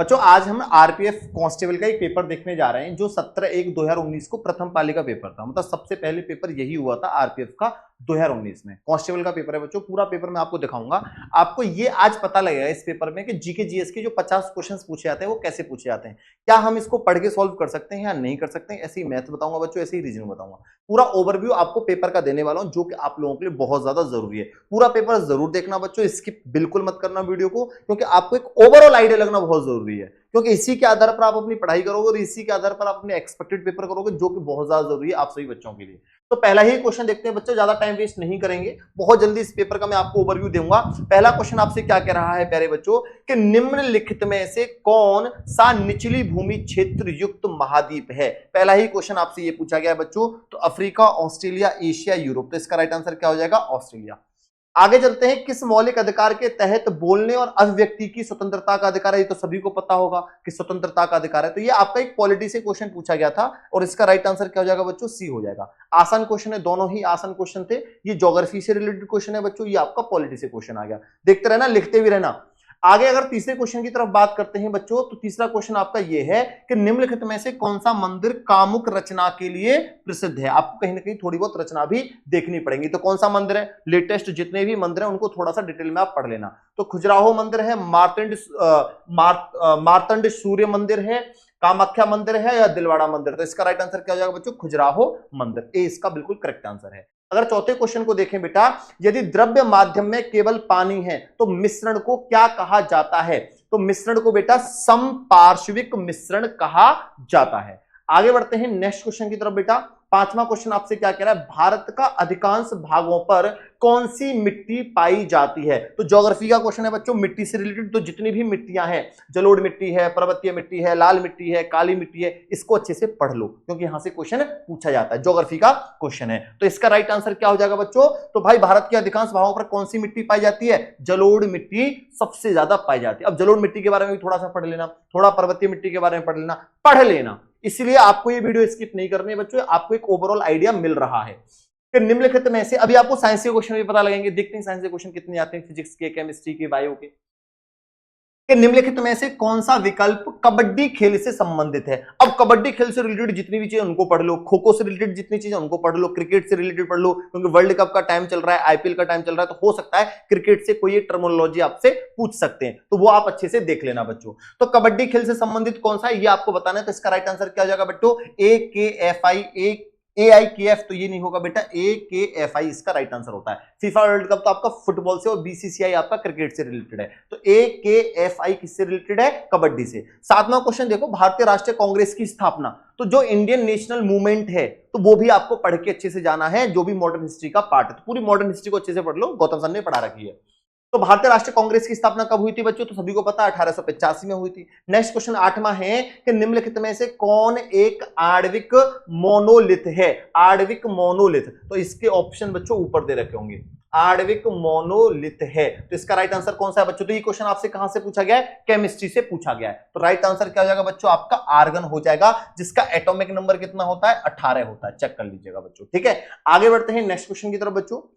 बच्चों आज हम आरपीएफ कांस्टेबल का एक पेपर देखने जा रहे हैं जो 17/1/2019 को प्रथम पाली का पेपर था। मतलब सबसे पहले पेपर यही हुआ था आरपीएफ का 2019 में। कांस्टेबल का पेपर है बच्चों, पूरा पेपर मैं आपको दिखाऊंगा। आपको ये आज पता लगेगा इस पेपर में कि जीके जीएस के जो 50 क्वेश्चंस पूछे जाते हैं वो कैसे पूछे जाते हैं, क्या हम इसको पढ़ के सॉल्व कर सकते हैं या नहीं कर सकते हैं। ऐसे ही मैथ बताऊंगा बच्चों, ऐसे ही रीजनिंग बताऊंगा। पूरा ओवरव्यू आपको पेपर का देने वाला हूं जो कि आप लोगों के लिए बहुत ज्यादा जरूरी है। पूरा पेपर जरूर देखना बच्चों, स्किप बिल्कुल मत करना वीडियो को, क्योंकि आपको एक ओवरऑल आइडिया लगना बहुत जरूरी है। क्योंकि इसी के आधार पर आप अपनी पढ़ाई करोगे और इसी के आधार पर आप अपने एक्सपेक्टेड पेपर करोगे, जो कि बहुत ज्यादा जरूरी है आप सभी बच्चों के लिए। तो पहला ही क्वेश्चन देखते हैं बच्चों, ज्यादा टाइम वेस्ट नहीं करेंगे, बहुत जल्दी इस पेपर का मैं आपको ओवरव्यू दूंगा। पहला क्वेश्चन आपसे क्या कह रहा है प्यारे बच्चों कि निम्नलिखित में से कौन सा निचली भूमि क्षेत्र युक्त महाद्वीप है। पहला ही क्वेश्चन आपसे ये पूछा गया है बच्चों। तो अफ्रीका, ऑस्ट्रेलिया, एशिया, यूरोप। तो इसका राइट आंसर क्या हो जाएगा? ऑस्ट्रेलिया। आगे चलते हैं, किस मौलिक अधिकार के तहत बोलने और अभिव्यक्ति की स्वतंत्रता का अधिकार है। ये तो सभी को पता होगा कि स्वतंत्रता का अधिकार है। तो ये आपका एक पॉलिटी से क्वेश्चन पूछा गया था और इसका राइट आंसर क्या हो जाएगा बच्चों? सी हो जाएगा। आसान क्वेश्चन है, दोनों ही आसान क्वेश्चन थे। ये ज्योग्राफी से रिलेटेड क्वेश्चन है बच्चों, ये आपका पॉलिटी से क्वेश्चन आ गया। देखते रहना, लिखते भी रहना। आगे अगर तीसरे क्वेश्चन की तरफ बात करते हैं बच्चों, तो तीसरा क्वेश्चन आपका यह है कि निम्नलिखित में से कौन सा मंदिर कामुक रचना के लिए प्रसिद्ध है। आपको कहीं ना कहीं थोड़ी बहुत रचना भी देखनी पड़ेगी। तो कौन सा मंदिर है? लेटेस्ट जितने भी मंदिर हैं उनको थोड़ा सा डिटेल में आप पढ़ लेना। तो खजुराहो मंदिर है, मार्तंड सूर्य मंदिर है, कामाख्या मंदिर है या दिलवाड़ा मंदिर। तो इसका राइट आंसर क्या हो जाएगा बच्चों? खजुराहो मंदिर। ए इसका बिल्कुल करेक्ट आंसर है। अगर चौथे क्वेश्चन को देखें बेटा, यदि द्रव्य माध्यम में केवल पानी है तो मिश्रण को क्या कहा जाता है? तो मिश्रण को बेटा समपार्श्विक मिश्रण कहा जाता है। आगे बढ़ते हैं नेक्स्ट क्वेश्चन की तरफ बेटा। पांचवा क्वेश्चन आपसे क्या कह रहा है? भारत का अधिकांश भागों पर कौन सी मिट्टी पाई जाती है? तो ज्योग्राफी का क्वेश्चन है बच्चों, मिट्टी से रिलेटेड। तो जितनी भी मिट्टियां हैं, जलोढ़ मिट्टी है, पर्वतीय मिट्टी है, लाल मिट्टी है, काली मिट्टी है, इसको अच्छे से पढ़ लो क्योंकि यहां से क्वेश्चन पूछा जाता है, ज्योग्राफी का क्वेश्चन है। तो इसका राइट आंसर क्या हो जाएगा बच्चों? तो भाई भारत के अधिकांश भागों पर कौन सी मिट्टी पाई जाती है? जलोढ़ मिट्टी सबसे ज्यादा पाई जाती है। अब जलोढ़ मिट्टी के बारे में भी थोड़ा सा पढ़ लेना, थोड़ा पर्वतीय मिट्टी के बारे में पढ़ लेना। इसलिए आपको ये वीडियो स्किप नहीं करनी है बच्चों, आपको एक ओवरऑल आइडिया मिल रहा है कि निम्नलिखित में से, अभी आपको साइंस के क्वेश्चन भी पता लगेंगे। देखते हैं साइंस के क्वेश्चन कितने आते हैं, फिजिक्स के, केमिस्ट्री के, बायो के। कि निम्नलिखित में से कौन सा विकल्प कबड्डी खेल से संबंधित है? अब कबड्डी खेल से रिलेटेड जितनी भी चीजें उनको पढ़ लो, खो खो से रिलेटेड जितनी चीजें उनको पढ़ लो, क्रिकेट से रिलेटेड पढ़ लो, क्योंकि वर्ल्ड कप का टाइम चल रहा है, आईपीएल का टाइम चल रहा है, तो हो सकता है क्रिकेट से कोई एक टर्मिनोलॉजी आपसे पूछ सकते हैं, तो वो आप अच्छे से देख लेना बच्चों। तो कबड्डी खेल से संबंधित कौन सा है ये आपको बताना है। तो इसका राइट आंसर क्या हो जाएगा बच्चों? AIKF। तो ये नहीं होगा बेटा, AKFI इसका राइट आंसर होता है। फीफा वर्ल्ड कप तो आपका फुटबॉल से और बीसीसीआई आपका क्रिकेट से रिलेटेड है। तो AKFI किससे रिलेटेड है? कबड्डी से। सातवां क्वेश्चन देखो, भारतीय राष्ट्रीय कांग्रेस की स्थापना, तो जो इंडियन नेशनल मूवमेंट है तो वो भी आपको पढ़ के अच्छे से जाना है, जो भी मॉडर्न हिस्ट्री का पार्ट है। तो पूरी मॉडर्न हिस्ट्री को अच्छे से पढ़ लो, गौतम सर ने पढ़ा रखी है। तो भारतीय राष्ट्रीय कांग्रेस की स्थापना कब हुई थी बच्चों? तो सभी को पता है 1885 में हुई थी। नेक्स्ट क्वेश्चन आठवां है कि निम्नलिखित में से कौन एक आणविक मोनोलिथ है? आणविक मोनोलिथ, तो इसके ऑप्शन बच्चों ऊपर दे रखे होंगे। आणविक मोनोलिथ है, तो इसका राइट आंसर कौन सा है बच्चों? तो ये क्वेश्चन आपसे कहां से पूछा गया है? केमिस्ट्री से पूछा गया है। तो राइट आंसर क्या हो जाएगा बच्चों? आपका आर्गन हो जाएगा, जिसका एटॉमिक नंबर कितना होता है? 18 होता है। चेक कर लीजिएगा बच्चों, ठीक है। आगे बढ़ते हैं नेक्स्ट क्वेश्चन की तरफ बच्चों,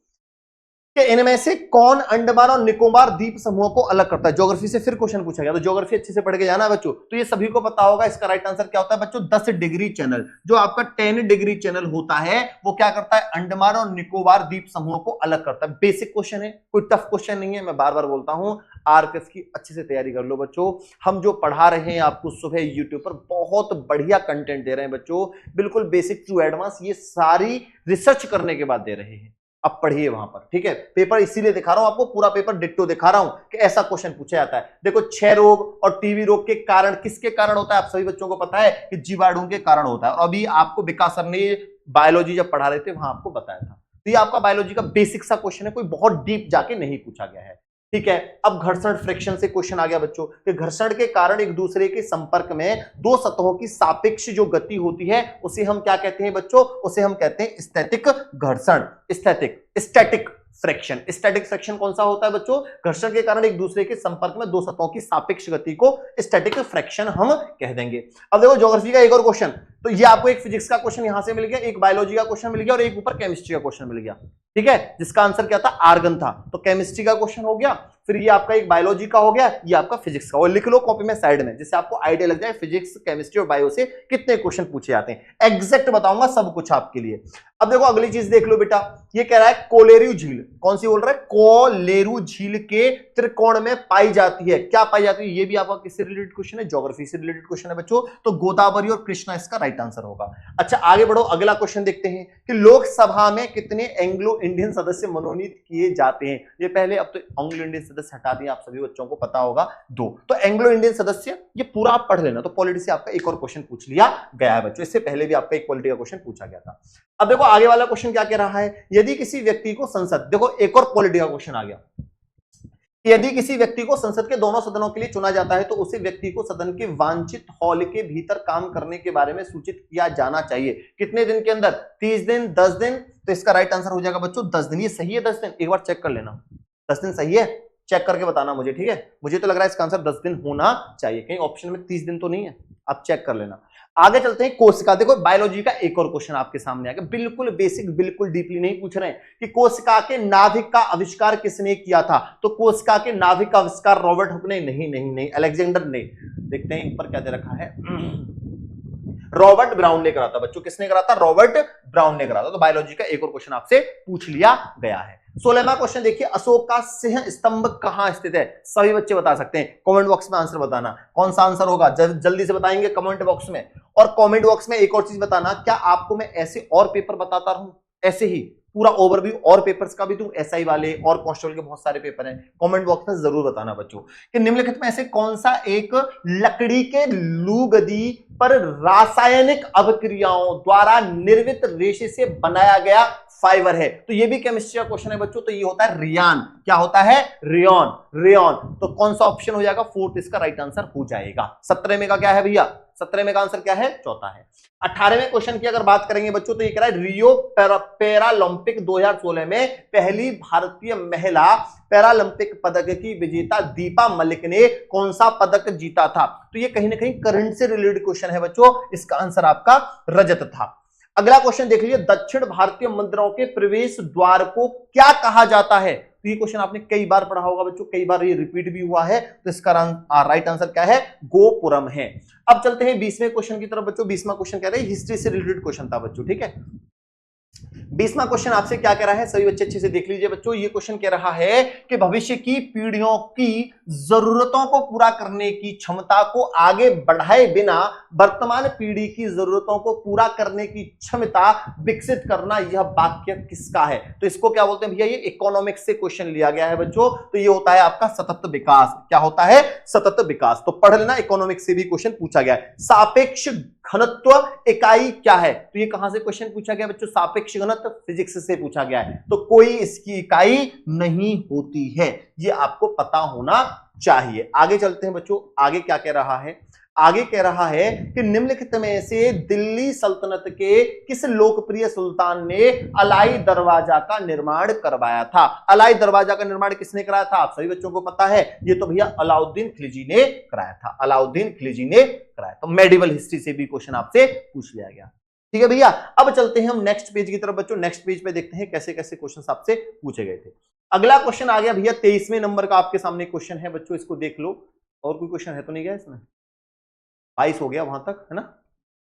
कि इनमें से कौन अंडमान और निकोबार द्वीप समूह को अलग करता है? ज्योग्राफी से फिर क्वेश्चन पूछा गया, तो ज्योग्राफी अच्छे से पढ़ के जाना है बच्चों। तो ये सभी को पता होगा, इसका राइट आंसर क्या होता है बच्चों? 10 डिग्री चैनल। जो आपका 10 डिग्री चैनल होता है वो क्या करता है? अंडमान और निकोबार द्वीप समूह को अलग करता है। बेसिक क्वेश्चन है, कोई टफ क्वेश्चन नहीं है। मैं बार बार बोलता हूं, आरपीएफ की अच्छे से तैयारी कर लो बच्चों। हम जो पढ़ा रहे हैं आपको सुबह यूट्यूब पर, बहुत बढ़िया कंटेंट दे रहे हैं बच्चों, बिल्कुल बेसिक टू एडवांस, ये सारी रिसर्च करने के बाद दे रहे हैं। अब पढ़िए वहां पर, ठीक है। पेपर इसीलिए दिखा रहा हूं आपको, पूरा पेपर डिट्टो दिखा रहा हूं कि ऐसा क्वेश्चन पूछा जाता है। देखो, क्षय रोग और टीबी रोग के कारण किसके कारण होता है? आप सभी बच्चों को पता है कि जीवाणु के कारण होता है। और अभी आपको विकास सर ने बायोलॉजी जब पढ़ा रहे थे वहां आपको बताया था। तो ये आपका बायोलॉजी का बेसिक सा क्वेश्चन है, कोई बहुत डीप जाके नहीं पूछा गया है, ठीक है। अब घर्षण फ्रिक्शन से क्वेश्चन आ गया बच्चों कि घर्षण के कारण एक दूसरे के संपर्क में दो सतहों की सापेक्ष जो गति होती है उसे हम क्या कहते हैं बच्चों? उसे हम कहते हैं स्थैतिक घर्षण, स्टैटिक फ्रिक्शन। स्टैटिक फ्रिक्शन कौन सा होता है बच्चों? घर्षण के कारण एक दूसरे के संपर्क में दो सतहों की सापेक्ष गति को स्टैटिक फ्रिक्शन हम कह देंगे। अब देखो ज्योग्राफी का एक और क्वेश्चन, तो ये आपको एक फिजिक्स का क्वेश्चन यहां से मिल गया, एक बायोलॉजी का क्वेश्चन मिल गया और एक ऊपर केमिस्ट्री का क्वेश्चन मिल गया। ठीक है, जिसका आंसर क्या था, आर्गन था। तो केमिस्ट्री का क्वेश्चन हो गया, फिर ये आपका एक बायोलॉजी का हो गया, ये आपका फिजिक्स का। और लिख लो कॉपी में साइड में, जिससे आपको आइडिया लग जाए फिजिक्स, केमिस्ट्री और बायो से कितने क्वेश्चन पूछे जाते हैं। एग्जैक्ट बताऊंगा सब कुछ आपके लिए। अब देखो अगली चीज देख लो बेटा, ये कह रहा है कोलेरू झील, कौन सी बोल रहा है, कोलेरू झील के त्रिकोण में पाई जाती है। क्या पाई जाती है, ये भी आपका किससे रिलेटेड क्वेश्चन है, ज्योग्राफी से रिलेटेड क्वेश्चन है बच्चों। तो गोदावरी और कृष्णा इसका राइट आंसर होगा। अच्छा आगे बढ़ो, अगला क्वेश्चन देखते हैं कि लोकसभा में कितने एंग्लो इंडियन सदस्य मनोनीत किए जाते हैं। ये पहले, अब तो एंग्लो इंडियन सदस्य हटा दिए, आप सभी बच्चों को पता होगा 2। तो एंग्लो इंडियन सदस्य ये पूरा आप पढ़ लेना। तो पॉलिटी से आपका एक और क्वेश्चन पूछ लिया गया है बच्चों, इससे पहले भी आपका एक पॉलिटी का क्वेश्चन पूछा गया था। अब देखो आगे वाला क्वेश्चन क्या कह रहा है, यदि किसी व्यक्ति को संसद, देखो एक और पॉलिटी का क्वेश्चन आ गया, यदि किसी व्यक्ति को संसद के दोनों सदनों के लिए चुना जाता है तो उसी व्यक्ति को सदन के वांछित हॉल के भीतर काम करने के बारे में सूचित किया जाना चाहिए। कितने दिन के अंदर, 30 दिन, 10 दिन। तो इसका राइट आंसर हो जाएगा बच्चों 10 दिन। ये सही है 10 दिन, एक बार चेक कर लेना 10 दिन सही है, चेक करके बताना मुझे, ठीक है। मुझे तो लग रहा है इसका आंसर 10 दिन होना चाहिए, कहीं ऑप्शन में 30 दिन तो नहीं है, आप चेक कर लेना। आगे चलते हैं कोशिका। देखो बायोलॉजी का एक और क्वेश्चन आपके सामने आ गया, बिल्कुल बेसिक, बिल्कुल डीपली नहीं पूछ रहे हैं कि कोशिका के नाभिक का आविष्कार किसने किया था। तो कोशिका के नाभिक का आविष्कार रॉबर्ट हुक ने नहीं, अलेक्जेंडर ने। देखते हैं ऊपर क्या दे रखा है, रॉबर्ट ब्राउन ने करा था बच्चों। किसने करा था, रॉबर्ट ब्राउन ने करा था। तो बायोलॉजी का एक और क्वेश्चन आपसे पूछ लिया गया है। 16वां क्वेश्चन देखिए, अशोक का सिंह स्तंभ कहां स्थित है। सभी बच्चे बता सकते हैं, कमेंट बॉक्स में आंसर बताना, कौन सा आंसर होगा जल्दी से बताएंगे कमेंट बॉक्स में। और कमेंट बॉक्स में एक और चीज बताना, क्या आपको मैं ऐसे और पेपर बताता रहूं, ऐसे ही पूरा ओवरव्यू और पेपर्स का भी दूं, एसआई वाले और कांस्टेबल के बहुत सारे पेपर हैं। कमेंट बॉक्स में जरूर बताना बच्चों कि निम्नलिखित में ऐसे कौन सा एक लकड़ी के लूगदी पर रासायनिक अभिक्रियाओं द्वारा निर्मित रेशे से बनाया गया फाइबर है। तो ये भी केमिस्ट्री का क्वेश्चन है बच्चों। तो ये होता है रियान। क्या होता है, रेयन, रेयन। तो कौन सा ऑप्शन हो जाएगा, 4th इसका राइट आंसर हो जाएगा। 17 में का क्या है भैया, 17 में का आंसर क्या है, चौथा है। 18वें क्वेश्चन की अगर बात करेंगे बच्चों, तो ये कह रहा है रियो पैरालंपिक 2016 में पहली भारतीय महिला पैरालंपिक पदक की विजेता दीपा मलिक ने कौन सा पदक जीता था। तो ये कहीं ना कहीं करंट से रिलेटेड क्वेश्चन है बच्चों, इसका आंसर आपका रजत था। अगला क्वेश्चन देख लीजिए, दक्षिण भारतीय मंदिरों के प्रवेश द्वार को क्या कहा जाता है। तो ये क्वेश्चन आपने कई बार पढ़ा होगा बच्चों, कई बार ये रिपीट भी हुआ है। तो इसका राइट आंसर क्या है, गोपुरम है। अब चलते हैं 20वें क्वेश्चन की तरफ बच्चों। 20वां क्वेश्चन कह रहे हैं हिस्ट्री से रिलेटेड क्वेश्चन था बच्चों, ठीक है। 20वां क्वेश्चन आपसे क्या कह रहा है, सभी बच्चे अच्छे से देख लीजिए बच्चों। ये क्वेश्चन कह रहा है कि भविष्य की पीढ़ियों की जरूरतों को पूरा करने की क्षमता को आगे बढ़ाए बिना वर्तमान पीढ़ी की जरूरतों को पूरा करने की क्षमता विकसित करना, यह वाक्य किसका है। तो इसको क्या बोलते हैं भैया, ये इकोनॉमिक्स से क्वेश्चन लिया गया है बच्चों। तो ये होता है आपका सतत विकास। क्या होता है, सतत विकास। तो पढ़ लेना, इकोनॉमिक्स से भी क्वेश्चन पूछा गया है। सापेक्ष घनत्व इकाई क्या है। तो ये कहां से क्वेश्चन पूछा गया बच्चों, सापेक्ष घनत्व फिजिक्स से पूछा गया है। तो कोई इसकी इकाई नहीं होती है, ये आपको पता होना चाहिए। आगे चलते हैं बच्चों, आगे क्या कह रहा है, आगे कह रहा है कि निम्नलिखित में से दिल्ली सल्तनत के किस लोकप्रिय सुल्तान ने अलाई दरवाजा का निर्माण करवाया था। अलाई दरवाजा का निर्माण किसने कराया था, आप सभी बच्चों को पता है, ये तो भैया अलाउद्दीन खिलजी ने कराया था। अलाउद्दीन खिलजी ने कराया। तो मेडिवल हिस्ट्री से भी क्वेश्चन आपसे पूछ लिया गया, ठीक है भैया। अब चलते हैं हम नेक्स्ट पेज की तरफ बच्चों। नेक्स्ट पेज पे देखते हैं कैसे कैसे क्वेश्चन आपसे पूछे गए थे। अगला क्वेश्चन आ गया भैया 23वें नंबर का आपके सामने क्वेश्चन है बच्चों, इसको देख लो। और कोई क्वेश्चन है तो नहीं गया इसमें, 22 हो गया वहां तक, है ना।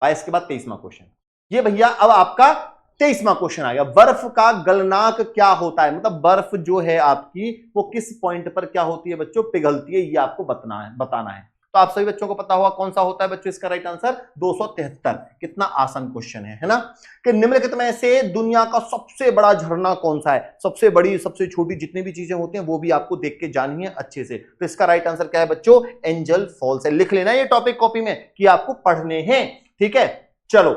22 के बाद 23वां क्वेश्चन। ये भैया अब आपका 23वां क्वेश्चन आ गया, बर्फ का गलनांक क्या होता है। मतलब बर्फ जो है आपकी वो किस पॉइंट पर क्या होती है बच्चों, पिघलती है, ये आपको बताना है। तो आप सभी बच्चों को पता होगा कौन सा होता है बच्चों इसका राइट आंसर, 273। कितना आसान क्वेश्चन है ना। कि निम्नलिखित में से दुनिया का सबसे बड़ा झरना कौन सा है। सबसे बड़ी सबसे छोटी जितनी भी चीजें होती हैं वो भी आपको देख के जाननी है अच्छे से। तो इसका राइट आंसर क्या है बच्चों, एंजल फॉल्स है। लिख लेना ये टॉपिक कॉपी में कि आपको पढ़ने हैं, ठीक है। चलो,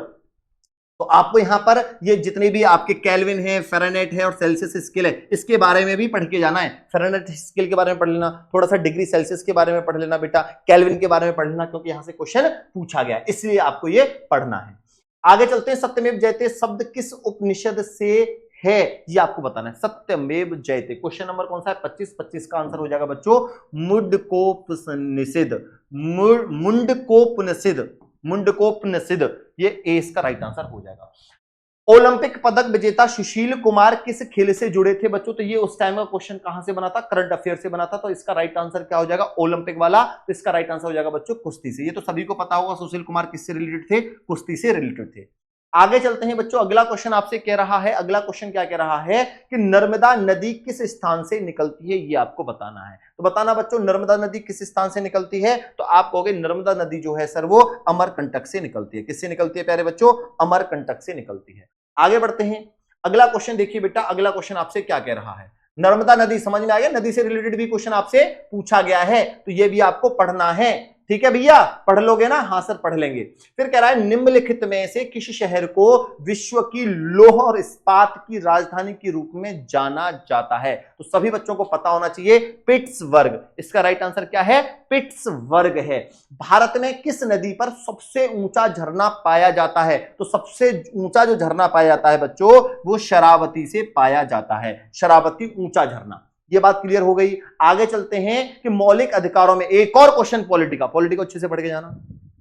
तो आपको यहां पर ये जितने भी आपके केल्विन है, फ़ारेनहाइट है और सेल्सियस स्केल है, इसके बारे में भी पढ़ के जाना है। फ़ारेनहाइट स्केल के बारे में पढ़ लेना, थोड़ा सा डिग्री सेल्सियस के बारे में पढ़ लेना बेटा, केल्विन के बारे में पढ़ लेना, क्योंकि यहां से क्वेश्चन पूछा गया, इसलिए आपको ये पढ़ना है। आगे चलते हैं, सत्यमेव जयते शब्द किस उपनिषद से है, ये आपको बताना है। सत्यमेव जयते क्वेश्चन नंबर कौन सा है, 25 का आंसर हो जाएगा बच्चों मुंडकोपनिषद। मुंडकोपनिषद, मुंडकोपनिषद, ये ए इसका राइट आंसर हो जाएगा। ओलंपिक पदक विजेता सुशील कुमार किस खेल से जुड़े थे बच्चों? तो ये उस टाइम का क्वेश्चन कहां से बना था? करंट अफेयर से बना था। तो इसका राइट आंसर क्या हो जाएगा? ओलंपिक वाला। तो इसका राइट आंसर हो जाएगा बच्चों कुश्ती से। ये तो सभी को पता होगा सुशील कुमार किससे रिलेटेड थे? कुश्ती से रिलेटेड थे। आगे चलते हैं बच्चों, अगला क्वेश्चन आपसे कह रहा है, अगला क्वेश्चन क्या कह रहा है कि नर्मदा नदी किस स्थान से निकलती है, ये आपको बताना है। तो बताना बच्चों, नर्मदा नदी किस स्थान से निकलती है? तो आप कहोगे नर्मदा नदी जो है सर वो अमरकंटक से निकलती है। किससे निकलती है प्यारे बच्चों? अमरकंटक से निकलती है। आगे बढ़ते हैं, अगला क्वेश्चन देखिए बेटा, अगला क्वेश्चन आपसे क्या कह रहा है? नर्मदा नदी समझ में आ गया, नदी से रिलेटेड भी क्वेश्चन आपसे पूछा गया है, तो ये भी आपको पढ़ना है। ठीक है भैया, पढ़ लोगे ना? हाँ सर पढ़ लेंगे। फिर कह रहा है निम्नलिखित में से किस शहर को विश्व की लौह और इस्पात की राजधानी के रूप में जाना जाता है? तो सभी बच्चों को पता होना चाहिए, पिट्सबर्ग। इसका राइट आंसर क्या है? पिट्सबर्ग है। भारत में किस नदी पर सबसे ऊंचा झरना पाया जाता है? तो सबसे ऊंचा जो झरना पाया जाता है बच्चों वो शरावती से पाया जाता है। शरावती ऊंचा झरना। ये बात क्लियर हो गई। आगे चलते हैं कि मौलिक अधिकारों में एक और क्वेश्चन पॉलिटी का, पॉलिटी को अच्छे से पढ़ के जाना,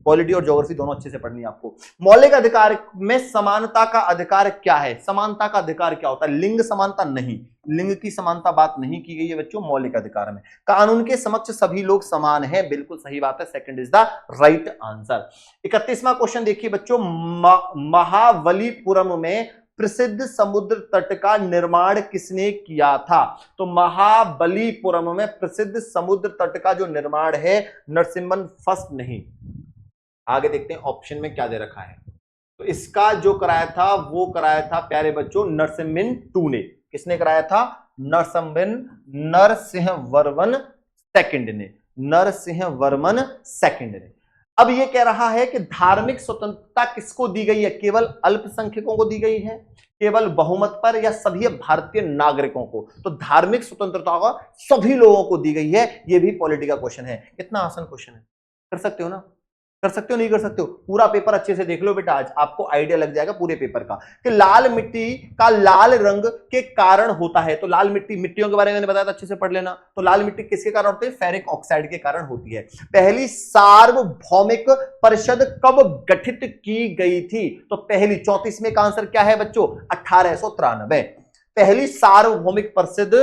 पॉलिटी और ज्योग्राफी दोनों अच्छे से पढ़नी है आपको। मौलिक अधिकार में समानता का अधिकार क्या है? समानता का अधिकार क्या होता है? लिंग समानता नहीं, लिंग की समानता बात नहीं की गई है बच्चों मौलिक अधिकार में। कानून के समक्ष सभी लोग समान हैं, बिल्कुल सही बात है, second is the right answer. 31वां क्वेश्चन देखिए बच्चों, महाबलीपुरम में प्रसिद्ध समुद्र तट का निर्माण किसने किया था? तो महाबलीपुरम में प्रसिद्ध समुद्र तट का जो निर्माण है नरसिम्हन फर्स्ट नहीं। आगे देखते हैं ऑप्शन में क्या दे रखा है। तो इसका जो कराया था वो कराया था प्यारे बच्चों नरसिम्हन टू ने। किसने कराया था? नरसिंहवर्मन सेकंड ने, नरसिंहवर्मन सेकंड ने। अब ये कह रहा है कि धार्मिक स्वतंत्रता किसको दी गई है? केवल अल्पसंख्यकों को दी गई है, केवल बहुमत पर, या सभी भारतीय नागरिकों को? तो धार्मिक स्वतंत्रता का सभी लोगों को दी गई है। ये भी पॉलिटी का क्वेश्चन है। कितना आसान क्वेश्चन है, कर सकते हो ना? कर सकते हो नहीं कर सकते हो? पूरा पेपर अच्छे से देख लो बेटा, आज आपको आइडिया लग जाएगा पूरे पेपर का कि लाल मिट्टी का लाल रंग के कारण होता है। तो लाल मिट्टी, मिट्टियों के बारे में मैंने बताया था, अच्छे से पढ़ लेना। तो लाल मिट्टी किसके कारण होती है? फेरिक ऑक्साइड के कारण होती है। पहली सार्वभौमिक परिषद कब गठित की गई थी? तो पहली, 34वें का आंसर क्या है बच्चों? 1893। पहली सार्वभौमिक परिषद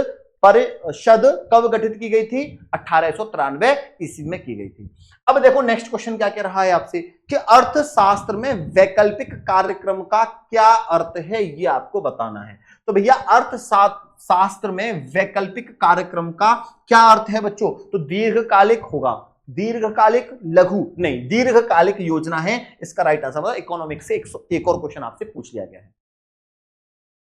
कब गठित की गई थी? 1893 ईस्वी में की गई थी। अब देखो नेक्स्ट क्वेश्चन क्या कह रहा है आपसे कि अर्थशास्त्र में वैकल्पिक कार्यक्रम का क्या अर्थ है, ये आपको बताना है। तो भैया अर्थशास्त्र में वैकल्पिक कार्यक्रम का क्या अर्थ है बच्चों? तो दीर्घकालिक होगा, दीर्घकालिक लघु नहीं, दीर्घकालिक योजना है इसका राइट आंसर। इकोनॉमिक्स से एक और क्वेश्चन आपसे पूछ लिया गया है।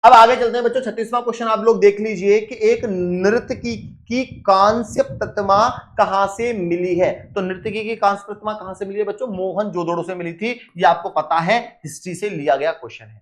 अब आगे चलते हैं बच्चों, 36वां क्वेश्चन आप लोग देख लीजिए कि एक नर्तकी की कांस्य प्रतिमा कहां से मिली है? तो नर्तकी की कांस्य प्रतिमा कहां से मिली है बच्चों? मोहनजोदड़ो से मिली थी। ये आपको पता है, हिस्ट्री से लिया गया क्वेश्चन है।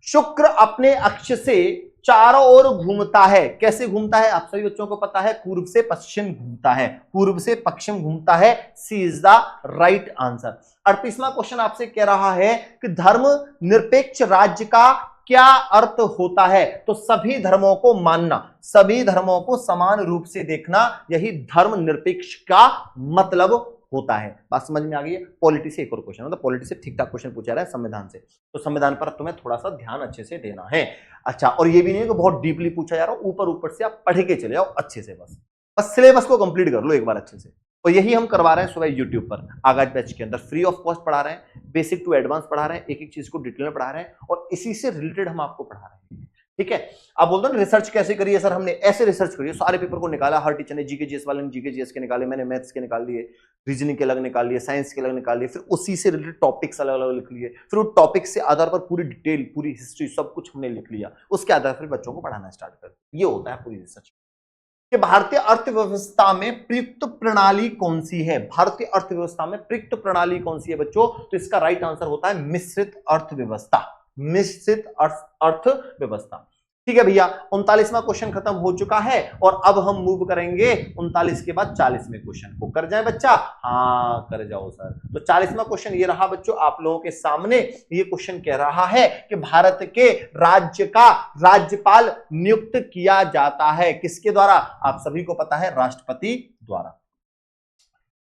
शुक्र अपने अक्ष से चारों ओर घूमता है। कैसे घूमता है? आप सभी बच्चों को पता है, पूर्व से पश्चिम घूमता है, पूर्व से पश्चिम घूमता है। C is the right answer. 38वां क्वेश्चन आपसे कह रहा है कि धर्म निरपेक्ष राज्य का क्या अर्थ होता है? तो सभी धर्मों को मानना, सभी धर्मों को समान रूप से देखना, यही धर्म निरपेक्ष का मतलब होता है। बात समझ में आ गई है? पॉलिटी से एक और क्वेश्चन, मतलब पॉलिटी से ठीक ठाक क्वेश्चन पूछा रहा है संविधान से, तो संविधान पर तुम्हें थोड़ा सा ध्यान अच्छे से देना है। अच्छा, और ये भी नहीं है कि बहुत डीपली पूछा जा रहा हो, ऊपर ऊपर से आप पढ़ के चले जाओ अच्छे से, बस सिलेबस को कंप्लीट कर लो एक बार अच्छे से। और यही हम करवा रहे हैं सुबह यूट्यूब पर आगाज बैच के अंदर, फ्री ऑफ कॉस्ट पढ़ा रहे हैं, बेसिक टू एडवांस पढ़ा रहे हैं, एक एक चीज को डिटेल में पढ़ा रहे हैं, और इसी से रिलेटेड हम आपको पढ़ा रहे हैं। ठीक है, आप बोलते हो ना रिसर्च कैसे करी है सर? हमने ऐसे रिसर्च करी है, सारे पेपर को निकाला, हर टीचर ने, जीके जीएस वाले ने जीके जीएस के निकाले, मैंने मैथ्स के निकाल लिए, रीजनिंग के अलग निकाल लिए, साइंस के अलग निकाल लिए, फिर उसी से रिलेटेड टॉपिक्स अलग अलग लिख लिए, फिर उस टॉपिक से आधार पर पूरी डिटेल, पूरी हिस्ट्री सब कुछ हमने लिख लिया, उसके आधार पर बच्चों को पढ़ाना स्टार्ट कर। ये होता है पूरी रिसर्च। कि भारतीय अर्थव्यवस्था में प्रयुक्त प्रणाली कौन सी है? भारतीय अर्थव्यवस्था में प्रयुक्त प्रणाली कौन सी है बच्चों? तो इसका राइट आंसर होता है मिश्रित अर्थव्यवस्था, मिश्रित अर्थव्यवस्था। ठीक है भैया, 39वां क्वेश्चन खत्म हो चुका है, और अब हम मूव करेंगे 39 के बाद 40वें क्वेश्चन को। कर जाए बच्चा? हाँ कर जाओ सर। तो 40वां क्वेश्चन ये रहा बच्चों आप लोगों के सामने। ये क्वेश्चन कह रहा है कि भारत के राज्य का राज्यपाल नियुक्त किया जाता है किसके द्वारा? आप सभी को पता है, राष्ट्रपति द्वारा।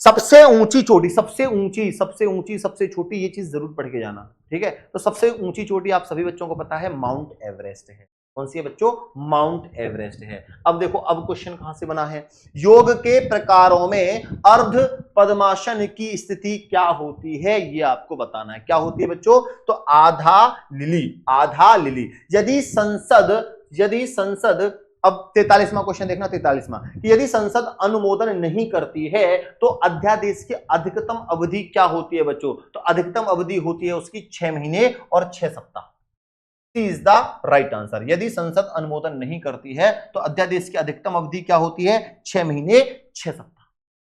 सबसे ऊंची चोटी, सबसे ऊंची, सबसे ऊंची, सबसे छोटी, ये चीज जरूर पढ़ के जाना, ठीक है। तो सबसे ऊंची चोटी आप सभी बच्चों को पता है माउंट एवरेस्ट है। कौन सी है बच्चों? माउंट एवरेस्ट है। अब देखो अब क्वेश्चन कहां से बना है, योग के प्रकारों में अर्ध पद्मासन की स्थिति क्या होती है, ये आपको बताना है। क्या होती है बच्चों? तो आधा लिली, आधा लिली। यदि संसद अब 43वां क्वेश्चन देखना, 43वां, कि यदि संसद अनुमोदन नहीं करती है तो अध्यादेश की अधिकतम अवधि क्या होती है बच्चों? तो अधिकतम अवधि होती है उसकी 6 महीने और 6 सप्ताह। Is the right answer. यदि संसद अनुमोदन नहीं करती है तो अध्यादेश की अधिकतम अवधि क्या होती है? 6 महीने 6 सप्ताह।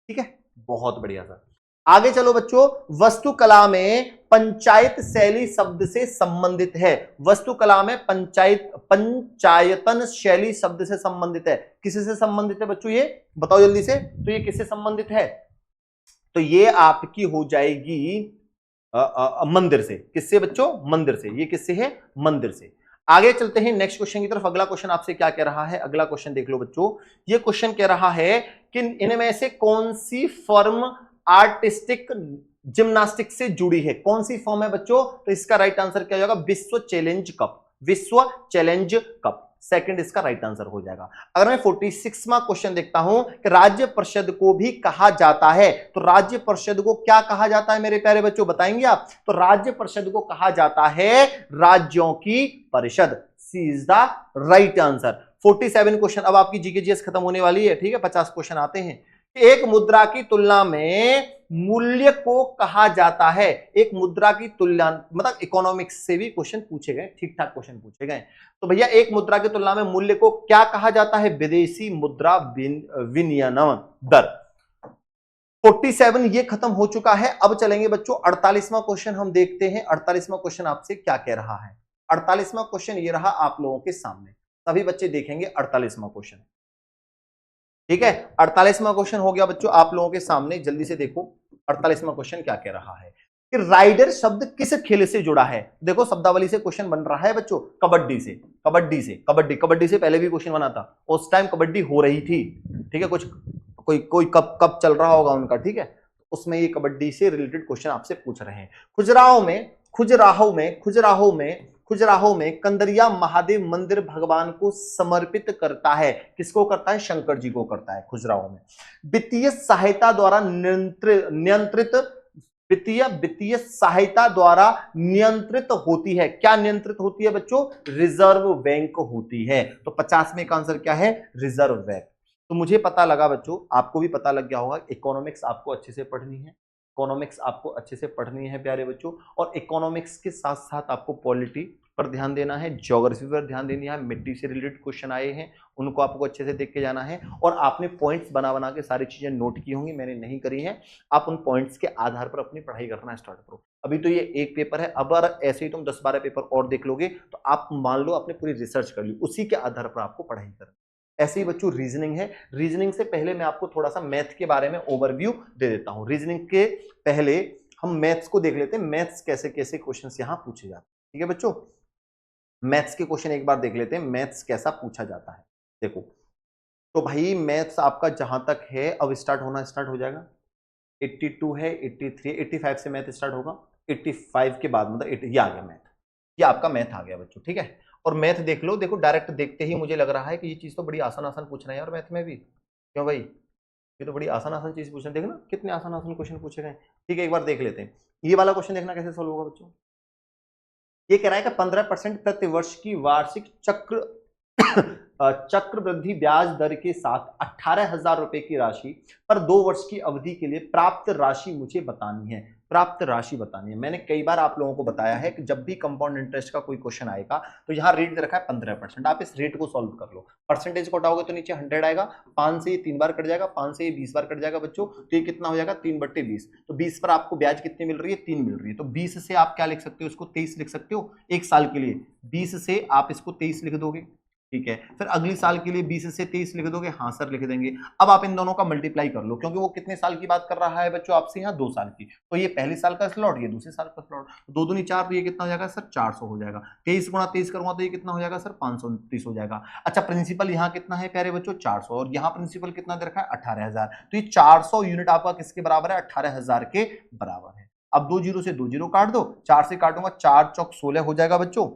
ठीक है, बहुत बढ़िया सर। आगे चलो बच्चों, वस्तुकला में पंचायत शैली शब्द से संबंधित है। वस्तुकला में पंचायतन शैली शब्द से संबंधित है। किसी से संबंधित है बच्चों? ये बताओ जल्दी से। तो ये किससे संबंधित है? तो ये आपकी हो जाएगी मंदिर से। किससे बच्चों? मंदिर से। ये किससे है? मंदिर से। आगे चलते हैं नेक्स्ट क्वेश्चन की तरफ। अगला क्वेश्चन आपसे क्या कह रहा है? अगला क्वेश्चन देख लो बच्चों। ये क्वेश्चन कह रहा है कि इनमें से कौन सी फर्म आर्टिस्टिक जिम्नास्टिक से जुड़ी है? कौन सी फॉर्म है बच्चों? तो इसका राइट आंसर क्या होगा? विश्व चैलेंज कप। विश्व चैलेंज कप सेकंड इसका राइट आंसर हो जाएगा। अगर मैं 46वां क्वेश्चन देखता हूं कि राज्य परिषद को भी कहा जाता है, तो राज्य परिषद को क्या कहा जाता है मेरे प्यारे बच्चों, बताएंगे आप? तो राज्य परिषद को कहा जाता है राज्यों की परिषद। C is the right answer. 47 question, अब आपकी जीके जीएस खत्म होने वाली है, ठीक है। 50 क्वेश्चन आते हैं। एक मुद्रा की तुलना में मूल्य को कहा जाता है। एक मुद्रा की तुलना मतलब इकोनॉमिक्स से भी क्वेश्चन पूछे गए, ठीक ठाक क्वेश्चन पूछे गए। तो भैया एक मुद्रा की तुलना में मूल्य को क्या कहा जाता है? विदेशी मुद्रा विनिमय दर। 47 ये खत्म हो चुका है। अब चलेंगे बच्चों 48वां क्वेश्चन हम देखते हैं। 48वां क्वेश्चन आपसे क्या कह रहा है? 48वां क्वेश्चन ये रहा आप लोगों के सामने, सभी बच्चे देखेंगे 48वां क्वेश्चन, ठीक है। 48वां क्वेश्चन हो गया बच्चों आप लोगों के सामने, जल्दी से देखो 48वां क्वेश्चन क्या कह रहा है कि राइडर शब्द किस खेल से जुड़ा है? देखो शब्दावली से क्वेश्चन बन रहा है बच्चों, कबड्डी से। कबड्डी से पहले भी क्वेश्चन बना था, उस टाइम कबड्डी हो रही थी, ठीक है। कुछ कोई कब चल रहा होगा उनका, ठीक है। उसमें ये कबड्डी से रिलेटेड क्वेश्चन आपसे पूछ रहे हैं। खजुराहो में कंदरिया महादेव मंदिर भगवान को समर्पित करता है। किसको करता है? शंकर जी को करता है खजुराहो में। वित्तीय सहायता द्वारा वित्तीय सहायता द्वारा नियंत्रित होती है। क्या नियंत्रित होती है बच्चों? रिजर्व बैंक होती है। तो 50 में का आंसर क्या है? Reserve bank. तो मुझे पता लगा बच्चों, आपको भी पता लग गया होगा, इकोनॉमिक्स आपको अच्छे से पढ़नी है। इकोनॉमिक्स आपको अच्छे से पढ़नी है प्यारे बच्चों, और इकोनॉमिक्स के साथ साथ आपको पॉलिटी पर ध्यान देना है, ज्योग्राफी पर ध्यान देनी है। मिट्टी से रिलेटेड क्वेश्चन आए हैं, उनको आपको अच्छे से देख के जाना है। और आपने पॉइंट्स बना बना के सारी चीजें नोट की होंगी, मैंने नहीं करी है। आप उन पॉइंट्स के आधार पर अपनी पढ़ाई करना स्टार्ट करो। अभी तो ये एक पेपर है, अब अगर ऐसे ही तुम 10-12 पेपर और देख लोगे तो आप मान लो आपने पूरी रिसर्च कर ली, उसी के आधार पर आपको पढ़ाई करना। ऐसे ही बच्चों रीजनिंग है। रीजनिंग से पहले मैं आपको थोड़ा सा मैथ के बारे में ओवरव्यू दे देता हूं। रीजनिंग के पहले हम मैथ्स को देख लेते हैं, मैथ्स कैसे कैसे क्वेश्चंस यहां पूछे जाते हैं, ठीक है बच्चों। मैथ्स के क्वेश्चन एक बार देख लेते हैं, मैथ्स कैसा पूछा जाता है। देखो तो भाई मैथ्स आपका जहां तक है अब स्टार्ट हो जाएगा। 82 है, 83, 85 से मैथ स्टार्ट होगा। 85 के बाद मतलब ये आ गया मैथ, ये आपका मैथ आ गया बच्चों, ठीक है। और मैथ देख लो, देखो डायरेक्ट देखते ही मुझे लग रहा है कि ये चीज तो बड़ी आसान आसान पूछ रहे हैं यार मैथ में भी। क्यों भाई? ये तो बड़ी आसान आसान चीज पूछ रहे हैं, देखना कितने आसान आसान क्वेश्चन पूछे गए। ठीक है, एक बार देख लेते हैं। ये वाला क्वेश्चन देखना कैसे सोल्व होगा बच्चों। ये कह रहा है कि 15% प्रति वर्ष की वार्षिक चक्रवृद्धि ब्याज दर के साथ 18,000 रुपए की राशि पर 2 वर्ष की अवधि के लिए प्राप्त राशि मुझे बतानी है। प्राप्त राशि बतानी है। मैंने कई बार आप लोगों को बताया है कि जब भी कंपाउंड इंटरेस्ट का कोई क्वेश्चन आएगा तो यहाँ रेट दे रखा है 15%। आप इस रेट को सॉल्व कर लो, परसेंटेज को हटाओगे तो नीचे 100 आएगा, 5 से ये 3 बार कट जाएगा, 5 से ये 20 बार कट जाएगा बच्चों, तो ये कितना हो जाएगा 3/20। तो 20 पर आपको ब्याज कितनी मिल रही है? 3 मिल रही है। तो 20 से आप क्या लिख सकते हो? इसको 23 लिख सकते हो एक साल के लिए। 20 से आप इसको 23 लिख दोगे, ठीक है, फिर अगली साल के लिए 20 से 23 लिख दोगे, हाँ सर लिख देंगे। अब आप इन दोनों का मल्टीप्लाई कर लो, क्योंकि वो कितने साल की बात कर रहा है बच्चों आपसे, यहाँ 2 साल की, तो ये पहले साल का स्लॉट, ये दूसरे साल का स्लॉट, 2 दूनी 4, तो ये कितना हो जाएगा सर 400 हो जाएगा। 23 गुणा 23 करूंगा तो ये कितना हो जाएगा सर 529 हो जाएगा। अच्छा, प्रिंसिपल यहाँ कितना है प्यारे बच्चों 400, और यहाँ प्रिंसिपल कितना दे रखा है 18,000, तो ये 400 यूनिट आपका किसके बराबर है 18,000 के बराबर है। अब 2 जीरो से 2 जीरो काट दो, 4 से काटूंगा 4 चौक 16 हो जाएगा बच्चों,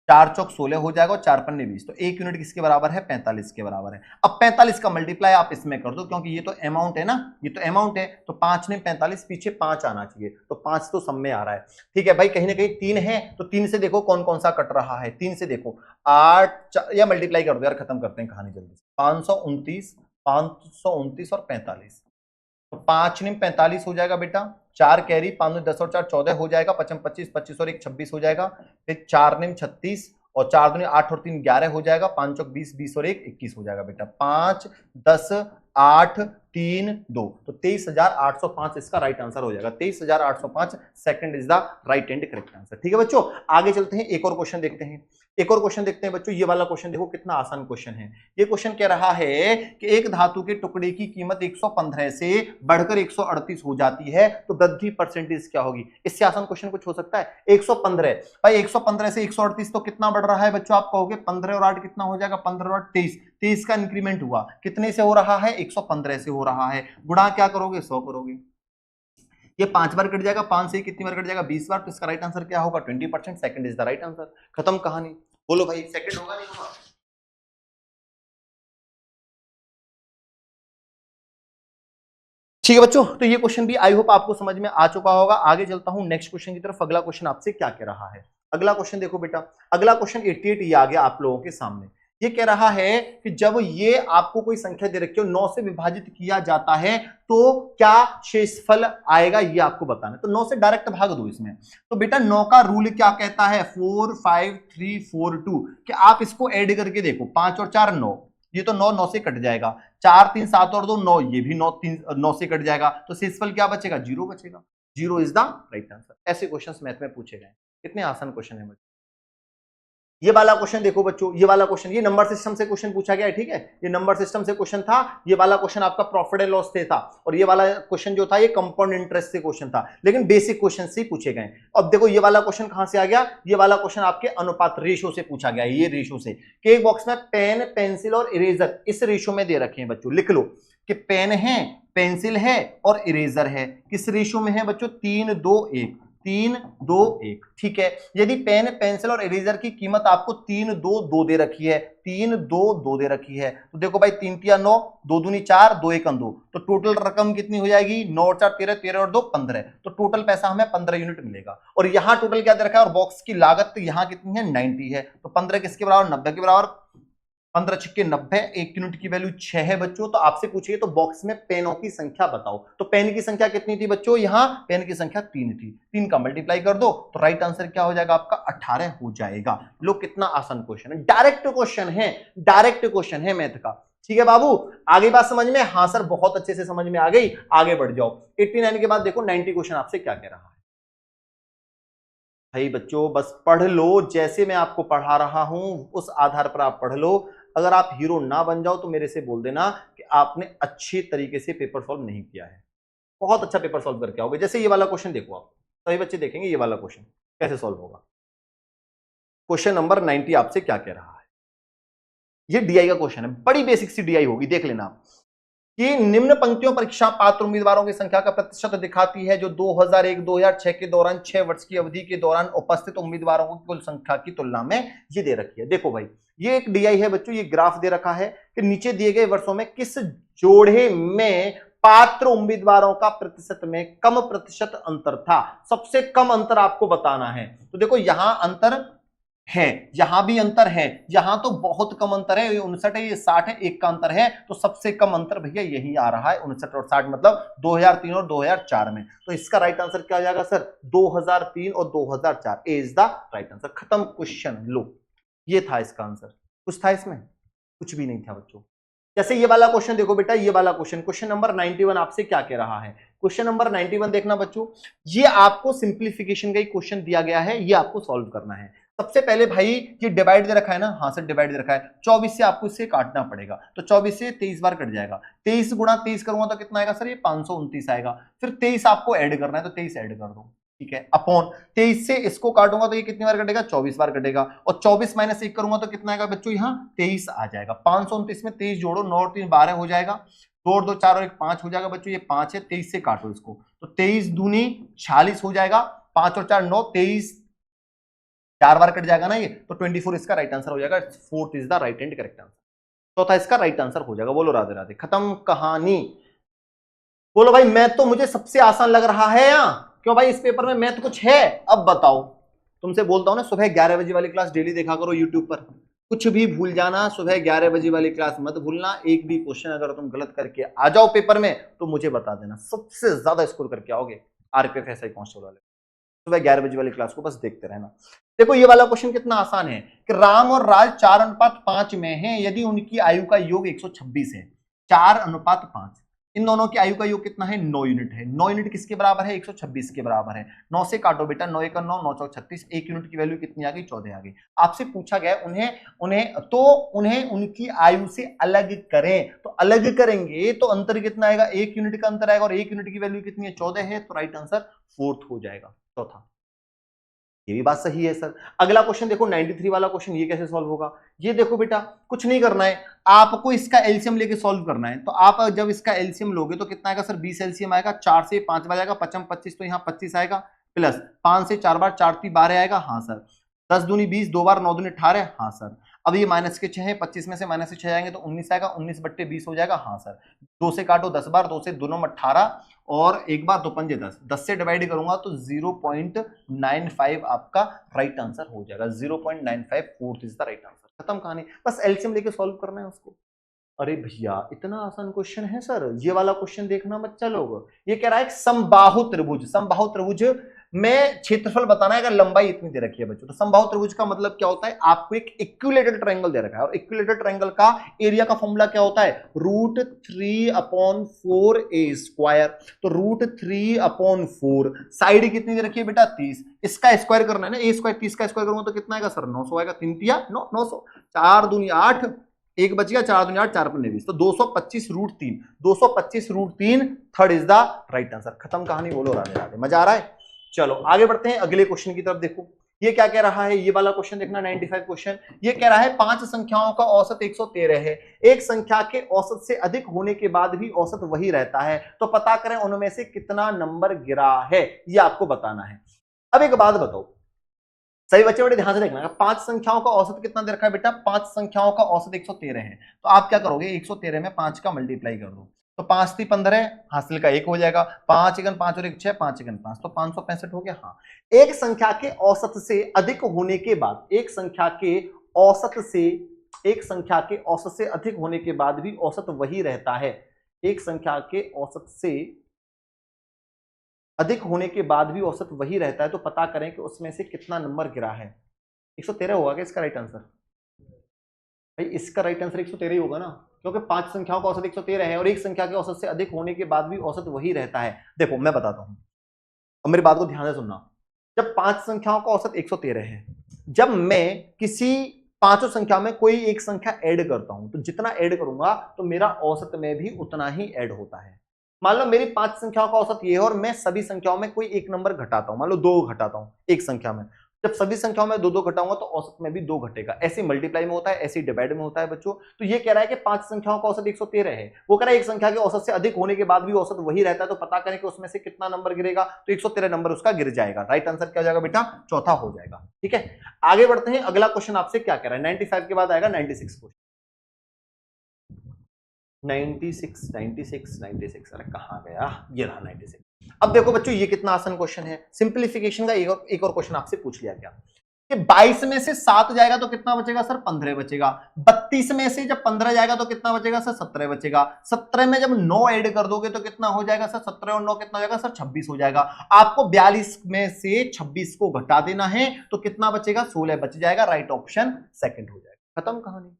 4 चौक 16 हो जाएगा और 4 पन्ने 20, तो 1 यूनिट किसके बराबर है 45 के बराबर है। अब 45 का मल्टीप्लाई आप इसमें कर दो, क्योंकि ये तो अमाउंट है ना, ये तो अमाउंट है, तो 5 ने 45, पीछे 5 आना चाहिए, तो 5 तो सब में आ रहा है। ठीक है भाई, कहीं ना कहीं 3 है, तो 3 से देखो कौन कौन सा कट रहा है, 3 से देखो 8 या मल्टीप्लाई कर दो यार, खत्म करते हैं कहानी जल्दी। 529, 529 और 45, तो 5 निम 45 हो जाएगा बेटा, 4 कैरी, 5 10 और 4 14 हो जाएगा, 55 25, 25 और 1 26 हो जाएगा, फिर 4 निम 36 और 4 दूनी 8 और 3 11 हो जाएगा, 5 चौक 20, 20 और 1 21 हो जाएगा बेटा, 5 10 8 3 2, तो 23,805 इसका राइट आंसर हो जाएगा। 23,805 second is the right and correct answer. ठीक है बच्चों, आगे चलते हैं, एक और क्वेश्चन देखते हैं। एक और क्वेश्चन देखते हैं बच्चों, ये वाला क्वेश्चन देखो कितना आसान क्वेश्चन है। ये क्वेश्चन कह रहा है कि एक धातु के टुकड़े की कीमत 115 से बढ़कर 138 हो जाती है, तो वृद्धि परसेंटेज क्या होगी। इससे आसान क्वेश्चन कुछ हो सकता है। 115 भाई, 115 से 138 तो कितना बढ़ रहा है बच्चों, आप कहोगे 15 और 8 कितना हो जाएगा, 15 और 23, 23 का इंक्रीमेंट हुआ, कितने से हो रहा है 115 से हो रहा है, गुणा क्या करोगे 100 करोगे, ये 5 बार कट जाएगा, 5 से कितनी बार कट जाएगा 20 बार, तो इसका राइट आंसर क्या होगा 20%, second is the right answer. खत्म कहानी। बोलो भाई, सेकंड होगा नहीं होगा। ठीक है बच्चों, तो ये क्वेश्चन भी आई होप आपको समझ में आ चुका होगा। आगे चलता हूं नेक्स्ट क्वेश्चन की तरफ। अगला क्वेश्चन आपसे क्या कह रहा है, अगला क्वेश्चन देखो बेटा, अगला क्वेश्चन 88 ये आ गया आप लोगों के सामने। ये कह रहा है कि जब ये आपको कोई संख्या दे रखी हो, 9 से विभाजित किया जाता है तो क्या शेषफल आएगा, ये आपको बताना है। तो 9 से डायरेक्ट भाग दो इसमें। तो बेटा 9 का रूल क्या कहता है, 4 5 3 4 2, कि आप इसको ऐड करके देखो, 5 और 4 9, ये तो 9 9 से कट जाएगा, 4 3 7 और 2 9, ये भी 9 3 9 से कट जाएगा, तो शेषफल क्या बचेगा 0 बचेगा। 0 इज द राइट आंसर। ऐसे क्वेश्चंस मैथ में पूछे गए, कितने आसान क्वेश्चन है। ये वाला क्वेश्चन देखो बच्चों, ये वाला क्वेश्चन, ये नंबर सिस्टम से क्वेश्चन पूछा गया है। ठीक है, ये नंबर सिस्टम से क्वेश्चन था। ये वाला क्वेश्चन आपका प्रॉफिट एंड लॉस से था, और ये वाला क्वेश्चन जो था ये कंपाउंड इंटरेस्ट से क्वेश्चन था, लेकिन बेसिक क्वेश्चन से ही पूछे गए। अब देखो ये वाला क्वेश्चन कहां से आ गया, ये वाला क्वेश्चन आपके अनुपात रेशो से पूछा गया है। ये रेशो से कि एक बॉक्स में पेन पेंसिल और इरेजर इस रेशो में दे रखे हैं बच्चों, लिख लो कि पेन है, पेंसिल है और इरेजर है, किस रेशो में है बच्चों 3 2 1, 3 2 1। ठीक है, यदि पेन पेंसिल और इरेजर की कीमत आपको 3 2 2 दे रखी है, 3 2 2 दे रखी है, तो देखो भाई 3 तिया 9, 2 दूनी 4, 2 1 2, तो टोटल रकम कितनी हो जाएगी 9 और 4 13, 13 और 2 15, तो टोटल पैसा हमें 15 यूनिट मिलेगा। और यहां टोटल क्या दे रखा है, और बॉक्स की लागत यहां कितनी है 90 है, तो 15 किसके बराबर 90 के बराबर, 15 छिक्के 90, 1 यूनिट की वैल्यू 6 है बच्चों। तो आपसे पूछिए तो बॉक्स में पेनों की संख्या बताओ, तो पेन की संख्या कितनी थी बच्चों, यहां पेन की संख्या 3 थी, 3 का मल्टीप्लाई कर दो तो राइट आंसर क्या हो जाएगा आपका 18 हो जाएगा। लो कितना आसान क्वेश्चन है, डायरेक्ट क्वेश्चन है, डायरेक्ट क्वेश्चन है मैथ का। ठीक है बाबू, आगे बात समझ में, हाँ सर बहुत अच्छे से समझ में आ गई, आगे बढ़ जाओ। 89 के बाद देखो 90 क्वेश्चन आपसे क्या कह रहा है। भाई बच्चों बस पढ़ लो, जैसे मैं आपको पढ़ा रहा हूं उस आधार पर आप पढ़ लो। अगर आप हीरो ना बन जाओ तो मेरे से बोल देना कि आपने अच्छी तरीके से पेपर सॉल्व नहीं किया है। बहुत अच्छा पेपर सॉल्व करके आओगे। जैसे ये वाला क्वेश्चन देखो, आप सभी बच्चे देखेंगे ये वाला क्वेश्चन कैसे सॉल्व होगा। क्वेश्चन नंबर 90 आपसे क्या कह रहा है, ये डीआई का क्वेश्चन है, बड़ी बेसिक सी डीआई होगी, देख लेना आप कि निम्न पंक्तियों परीक्षा पात्र उम्मीदवारों की संख्या का प्रतिशत दिखाती है जो 2001-2006 के दौरान 6 वर्ष की अवधि के दौरान उपस्थित उम्मीदवारों की कुल संख्या की तुलना में ये दे रखी है। देखो भाई ये एक डीआई है बच्चों, ये ग्राफ दे रखा है कि नीचे दिए गए वर्षों में किस जोड़े में पात्र उम्मीदवारों का प्रतिशत में कम प्रतिशत अंतर था। सबसे कम अंतर आपको बताना है। तो देखो यहां अंतर है, यहां भी अंतर है, यहां तो बहुत कम अंतर है, ये 59 है, ये 60 है, 1 का अंतर है, तो सबसे कम अंतर भैया यही आ रहा है 59 और 60, मतलब 2003 और 2004 में। तो इसका राइट आंसर क्या हो जाएगा सर 2003 और 2004 इज द राइट आंसर। खत्म क्वेश्चन। लो ये था इसका आंसर, कुछ था इसमें, कुछ भी नहीं था बच्चों। जैसे ये वाला क्वेश्चन देखो बेटा, ये वाला क्वेश्चन, क्वेश्चन नंबर 91 आपसे क्या कह रहा है। क्वेश्चन नंबर 91 देखना बच्चों, ये आपको सिंप्लीफिकेशन का ही क्वेश्चन दिया गया है, ये आपको सॉल्व करना है। सबसे पहले भाई ये डिवाइड दे रखा है ना, हाँ सर डिवाइड दे रखा है, 24 से आपको इससे काटना पड़ेगा, तो 24 से 23 बार कट जाएगा, 23 गुणा 23 करूंगा तो कितना आएगा सर, ये 529 आएगा। फिर 23 आपको ऐड करना है तो 23 ऐड कर दो, ठीक है, अपॉन 23 से इसको काटूंगा तो ये कितनी बार कटेगा, 24 बार कटेगा, और 24 माइनस 1 करूंगा तो कितना आएगा बच्चों, यहाँ 23 आ जाएगा। 529 में 23 जोड़ो, 9 और 3 12 हो जाएगा, 2 और 2 4 और 1 5 हो जाएगा बच्चों, ये 5 है, 23 से काटो इसको तो 23 दूनी 46 हो जाएगा, 5 और 4 9, 23 4 बार कट जाएगा ना ये, तो 24 इसका राइट आंसर हो जाएगा। 4th is the right and correct answer, चौथा इसका राइट आंसर हो जाएगा। बोलो राधे राधे, खत्म कहानी। बोलो भाई मैथ तो मुझे सबसे आसान लग रहा है या क्यों भाई, इस पेपर में मैथ कुछ है? अब बताओ, तुमसे बोलता हूं ना सुबह 11 बजे वाली क्लास डेली देखा करो यूट्यूब पर, कुछ भी भूल जाना, सुबह 11 बजे वाली क्लास मत भूलना। एक भी क्वेश्चन अगर तुम गलत करके आ जाओ पेपर में तो मुझे बता देना, सबसे ज्यादा स्कोर करके आओगे आरपीएफ एसआई कांस्टेबल वाले। सुबह 11 बजे वाली क्लास को बस देखते रहना। देखो ये वाला क्वेश्चन कितना आसान है कि राम और राज 4:5 में हैं, यदि उनकी आयु का योग 126 है, 4:5, इन दोनों की आयु का योग कितना है, 9 यूनिट है। 9 यूनिट किसके बराबर है, 126 के बराबर है। 9 से काटो बेटा, 9 1 9, 9 4 36, 1 यूनिट की वैल्यू कितनी आ गई, 14 आ गई। आपसे पूछा गया उन्हें उनकी आयु से अलग करें, तो अलग करेंगे तो अंतर कितना आएगा, 1 यूनिट का अंतर आएगा, और 1 यूनिट की वैल्यू कितनी है, 14 है, तो राइट आंसर 4th हो जाएगा, चौथा। ये भी बात सही है सर। अगला क्वेश्चन देखो 93 वाला क्वेश्चन, ये कैसे सॉल्व होगा, ये देखो बेटा कुछ नहीं करना है, आपको इसका एलसीएम लेके सॉल्व करना है। तो आप जब इसका एलसीएम लोगे तो कितना आएगा सर, 20 एलसीएम आएगा, 4 से 5 बार आएगा, 55 25, तो यहाँ 25 आएगा, प्लस 5 से 4 बार 4 3 12 आएगा, हाँ सर, 10 दूनी 20, 2 बार 9 दूनी 18, हाँ सर। अब ये माइनस के 6 है, 25 में से माइनस से 6 जाएंगे तो 19 आएगा, 19/20 हो जाएगा, हाँ सर। 2 से काटो 10 बार, 2 से 2 9 18, और एक बार 2 पंजे 10, 10 से डिवाइड करूंगा तो 0.95 आपका राइट आंसर हो जाएगा। 0.95 4th is the right answer, खत्म कहानी। बस एलसीएम लेके सॉल्व करना है उसको। अरे भैया इतना आसान क्वेश्चन है सर, ये वाला क्वेश्चन देखना बच्चा लोग। ये कह रहा है समबाहु त्रिभुज, समबाहु त्रिभुज में क्षेत्रफल बताना है, अगर लंबाई इतनी दे रखी है बच्चों, तो समबाहु त्रिभुज का मतलब क्या होता है, आपको एक इक्विलेटरल ट्रायंगल दे रखा है, और इक्विलेटरल ट्रायंगल का एरिया का फॉर्मूला क्या होता है, √3/4a²। तो √3/4, साइड कितनी दे रखी है बेटा, 30, इसका स्क्वायर करना है ना, a², 30 का स्क्वायर करूंगा तो कितना आएगा सर, 900 आएगा, 3 3 9, 900, 4 दूनी 8, एक बच गया, 4 दूनी 8, 4 पंजे 20, तो 225 √3, 225 √3, 3rd is the right answer, खत्म कहानी। बोलो राधे राधे, मजा आ रहा है? चलो आगे बढ़ते हैं अगले क्वेश्चन की तरफ। देखो ये क्या कह रहा है, ये वाला क्वेश्चन देखना, 95 क्वेश्चन। ये कह रहा है 5 संख्याओं का औसत 113 है, एक संख्या के औसत से अधिक होने के बाद भी औसत वही रहता है, तो पता करें उनमें से कितना नंबर गिरा है, ये आपको बताना है। अब एक बात बताओ, सही बच्चे बड़े ध्यान से देखना, 5 संख्याओं का औसत कितना दे रखा है बेटा, 5 संख्याओं का औसत 113 है, तो आप क्या करोगे, 113 में 5 का मल्टीप्लाई कर दो, तो 5 3 15, हासिल का 1 हो जाएगा, 5 1 5 और 1 6, 5 1 5, तो 565 हो गया। हाँ, एक संख्या के औसत से अधिक होने के बाद, एक संख्या के औसत से अधिक होने के बाद भी औसत वही रहता है, एक संख्या के औसत से अधिक होने के बाद भी औसत वही रहता है, तो पता करें कि उसमें से कितना नंबर गिरा है। 113 होगा क्या इसका राइट आंसर? भाई इसका राइट आंसर 113 ही होगा ना, क्योंकि 5 संख्याओं का औसत 113 है और एक संख्या के औसत से अधिक होने के बाद भी औसत वही रहता है। देखो मैं बताता हूं, अब मेरी बात को ध्यान से सुनना। जब 5 संख्याओं का औसत 113 है, जब मैं किसी पांचों संख्या में कोई एक संख्या ऐड करता हूं, तो जितना ऐड करूंगा तो मेरा औसत में भी उतना ही ऐड होता है। मान लो मेरी 5 संख्याओं का औसत ये है और मैं सभी संख्याओं में कोई एक नंबर घटाता हूं, मान लो 2 घटाता हूं एक संख्या में, जब सभी संख्याओं में 2 घटाऊंगा तो औसत में भी 2 घटेगा। ऐसे मल्टीप्लाई में होता है, ऐसे डिवाइड में होता है बच्चों। तो ये कह रहा है कि 5 संख्याओं का औसत 113 है, वो कह रहा है एक संख्या के औसत से अधिक होने के बाद भी औसत वही रहता है, तो पता करें कि उसमें से कितना नंबर गिरेगा, तो 113 नंबर उसका गिर जाएगा। राइट आंसर क्या हो जाएगा बेटा, चौथा हो जाएगा। ठीक है, आगे बढ़ते हैं। अगला क्वेश्चन आपसे क्या कह रहा है, 95 के बाद आएगा 96 क्वेश्चन। 96 अरे कहां गया, ये रहा 96। अब देखो बच्चों ये कितना आसान क्वेश्चन है, सिंप्लीफिकेशन का एक और क्वेश्चन आपसे पूछ लिया गया कि 22 में से 7 जाएगा तो कितना बचेगा सर, 15 बचेगा। 32 में से जब 15 जाएगा तो कितना बचेगा सर, 17 बचेगा। 17 में जब 9 ऐड कर दोगे तो कितना हो जाएगा सर, 17 और 9 कितना हो जाएगा सर, 26 हो जाएगा। आपको 42 में से 26 को घटा देना है, तो कितना बचेगा, 16 बच जाएगा। राइट ऑप्शन सेकंड हो जाएगा, खत्म कहानी।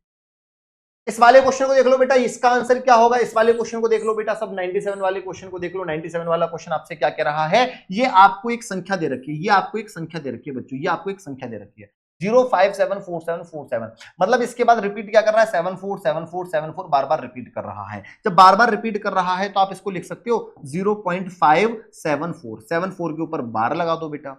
इस वाले क्वेश्चन को देख लो बेटा, इसका आंसर क्या होगा। इस वाले क्वेश्चन को देख लो बेटा, सब 97 वाले क्वेश्चन को देख लो। 97 वाला क्वेश्चन आपसे क्या कह रहा है, ये आपको एक संख्या दे रखी है, ये आपको एक संख्या दे रखी है बच्चों, ये आपको एक संख्या दे रखी है 0574747, मतलब इसके बाद रिपीट क्या कर रहा है 747474 बार बार रिपीट कर रहा है। जब बार बार रिपीट कर रहा है तो आप इसको लिख सकते हो 0.574, के ऊपर बार लगा दो बेटा।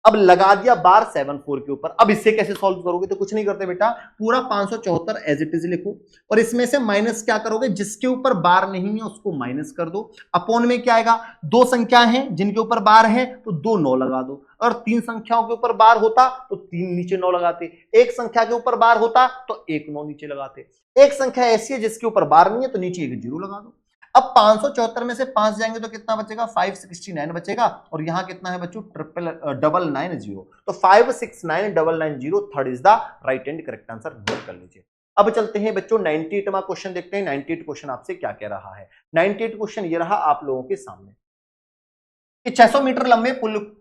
अब लगा दिया बार 74 के ऊपर, अब इससे कैसे सॉल्व करोगे, तो कुछ नहीं करते बेटा, पूरा 574 एज इट इज लिखो और इसमें से माइनस क्या करोगे, जिसके ऊपर बार नहीं है उसको माइनस कर दो। अपॉन में क्या आएगा, दो संख्या हैं जिनके ऊपर बार है तो दो 9 लगा दो, और तीन संख्याओं के ऊपर बार होता तो तीन नीचे 9 लगाते, एक संख्या के ऊपर बार होता तो एक 9 नीचे लगाते, एक संख्या ऐसी है जिसके ऊपर बार नहीं है तो नीचे एक 0 लगा दो। अब 574 में से 5 जाएंगे तो कितना बचेगा, 569 बचेगा, और यहां कितना है बच्चों, 990, तो 569,990 third is the right and correct answer, note कर लीजिए। अब चलते हैं बच्चों 98वां क्वेश्चन देखते हैं। 98 क्वेश्चन आपसे क्या कह रहा है। 98 क्वेश्चन ये रहा आप लोगों के सामने कि 600 मीटर लंबे पुल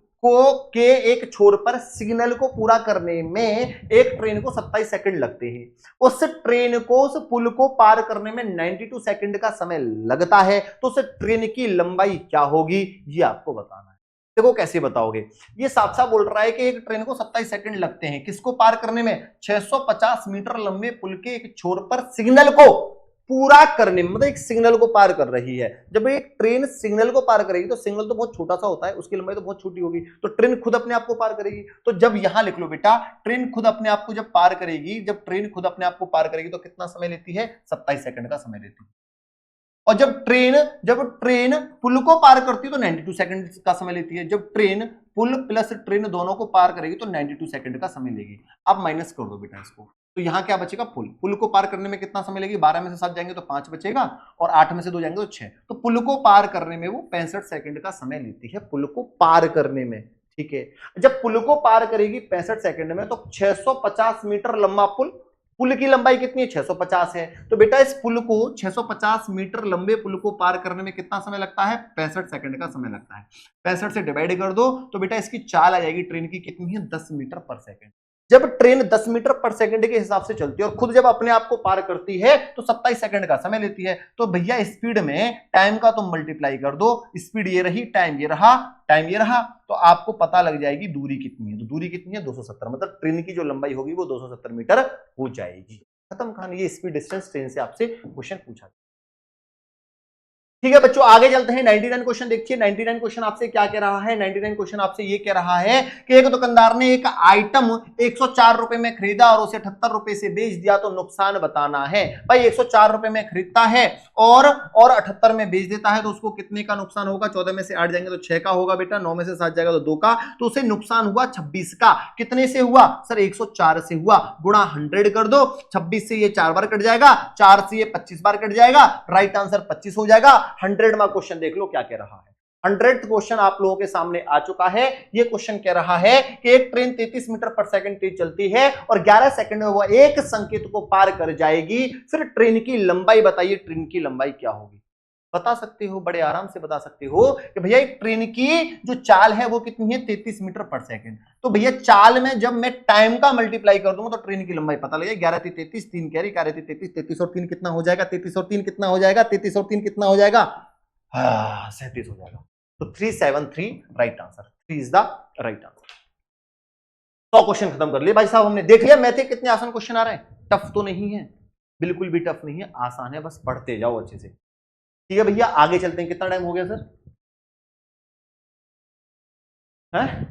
के एक छोर पर सिग्नल को पूरा करने में एक ट्रेन को 27 सेकंड लगते हैं, उस ट्रेन को उस पुल को पार करने में 92 सेकंड का समय लगता है, तो उस ट्रेन की लंबाई क्या होगी, ये आपको बताना है। देखो कैसे बताओगे, ये साफ साफ बोल रहा है कि एक ट्रेन को 27 सेकंड लगते हैं किसको पार करने में, 650 मीटर लंबे पुल के एक छोर पर सिग्नल को पूरा करने में, मतलब एक सिग्नल को पार कर रही है। जब एक ट्रेन सिग्नल को पार करेगी तो सिग्नल तो बहुत छोटा सा होता है, उसकी लंबाई तो बहुत छोटी होगी, तो ट्रेन खुद अपने आप को पार करेगी। तो जब यहां लिख लो बेटा, ट्रेन खुद अपने आप को जब पार करेगी, जब ट्रेन खुद अपने आप को पार करेगी तो कितना समय लेती है, 27 सेकंड का समय लेती है। और जब ट्रेन पुल को पार करती है तो 92 सेकंड का समय लेती है। जब ट्रेन पुल प्लस ट्रेन दोनों को पार करेगी तो 92 सेकंड का समय लेगी। अब माइनस कर दो बेटा इसको, तो यहां क्या बचेगा, पुल को पार करने में कितना समय लगेगी, 12 में से 7 जाएंगे तो 5 बचेगा, और 8 में से 2 जाएंगे तो 6, तो पुल को पार करने में वो 65 सेकंड का समय लेती है, पुल को पार करने में। ठीक है, जब पुल को पार करेगी 65 सेकंड में, तो 650 मीटर लंबा पुल की लंबाई कितनी है, 650 है, तो बेटा इस पुल को 650 मीटर लंबे पुल को पार करने में कितना समय लगता है, 65 सेकंड का समय लगता है। 65 से डिवाइड कर दो तो बेटा इसकी चाल आ जाएगी ट्रेन की, कितनी है, 10 मीटर पर सेकंड। जब ट्रेन 10 मीटर पर सेकंड के हिसाब से चलती है और खुद जब अपने आप को पार करती है तो 27 सेकंड का समय लेती है। तो भैया स्पीड में टाइम का तुम मल्टीप्लाई कर दो, स्पीड ये रही, टाइम ये रहा, टाइम ये रहा, तो आपको पता लग जाएगी दूरी कितनी है। तो दूरी कितनी है, 270, मतलब ट्रेन की जो लंबाई होगी वो 270 मीटर हो जाएगी। खत्म कहानी। ये स्पीड डिस्टेंस ट्रेन से आपसे क्वेश्चन पूछा। ठीक है बच्चों, आगे चलते हैं। 99 क्वेश्चन देखिए। 99 क्वेश्चन आपसे क्या कह रहा है, 99 क्वेश्चन आपसे ये कह रहा है कि एक दुकानदार ने एक आइटम 104 रुपए में खरीदा और उसे 78 रुपए से बेच दिया, तो नुकसान बताना है। भाई 104 रुपए में खरीदता है और 78 में बेच देता है, तो उसको कितने का नुकसान होगा, 14 में से 8 जाएंगे तो 6 का होगा बेटा, 9 में से 7 जाएगा तो 2 का, तो उसे नुकसान हुआ 26 का। कितने से हुआ सर, 104 से हुआ, गुणा 100 कर दो, 26 से ये 4 बार कट जाएगा, 4 से ये 25 बार कट जाएगा, राइट आंसर 25 हो जाएगा। 100वां क्वेश्चन देख लो क्या कह रहा है। 100th क्वेश्चन आप लोगों के सामने आ चुका है। ये क्वेश्चन कह रहा है कि एक ट्रेन 33 मीटर पर सेकंड तेज चलती है और 11 सेकंड में वह एक संकेत को पार कर जाएगी, फिर ट्रेन की लंबाई बताइए, ट्रेन की लंबाई क्या होगी। बता सकते हो, बड़े आराम से बता सकते हो कि भैया एक ट्रेन की जो चाल है वो कितनी है, 33 मीटर पर सेकंड। तो भैया चाल में जब मैं टाइम का मल्टीप्लाई कर दूंगा तो ट्रेन की लंबाई पता लगेगी। 11 3 33, 3 कैरी, 11 3 33, 33 और 3 कितना हो जाएगा, 33 और 3 कितना हो जाएगा, 33 और 3 कितना हो जाएगा, 37 हो जाएगा। तो 373 right answer, 3 is the right answer. 100 question खत्म कर लिए भाई साहब हमने। देख लिया मैथ कितने आसान क्वेश्चन आ रहे हैं, टफ तो नहीं है, बिल्कुल भी टफ नहीं है, आसान है, बस पढ़ते जाओ अच्छे से। ठीक है भैया, आगे चलते हैं। कितना टाइम हो गया सर, है?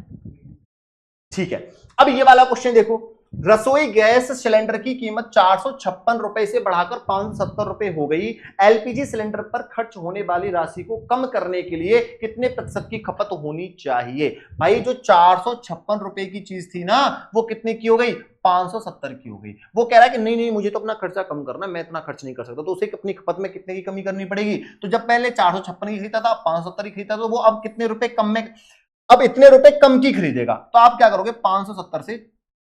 ठीक है, अब ये वाला क्वेश्चन देखो। रसोई गैस सिलेंडर की कीमत 456 रुपए से बढ़ाकर 570 रुपए हो गई। एलपीजी सिलेंडर पर खर्च होने वाली राशि को कम करने के लिए कितने प्रतिशत की खपत होनी चाहिए। भाई जो 456 रुपए की चीज थी ना, वो कितने की हो गई, 570 की हो गई। वो कह रहा है कि नहीं नहीं, मुझे तो अपना खर्चा कम करना, मैं इतना खर्च नहीं कर सकता, तो उसे अपनी खपत में कितने की कमी करनी पड़ेगी। तो जब पहले 456 की खरीदा था, 570 की खरीदा, तो वो अब कितने रुपए कम में, अब इतने रुपए कम की खरीदेगा। तो आप क्या करोगे, 570 से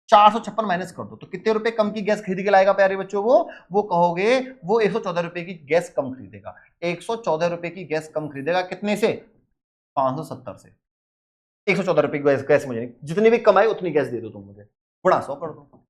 456 माइनस कर दो, तो कितने रुपए कम की गैस खरीद के लाएगा प्यारे बच्चों, वो कहोगे वो 114 रुपए की गैस कम खरीदेगा। 114 रुपए की गैस कम खरीदेगा, कितने से, 570 से। 114 रुपए की गैस मुझे, जितनी भी कमाई उतनी गैस दे दो तुम मुझे, गुणा 100 कर दो।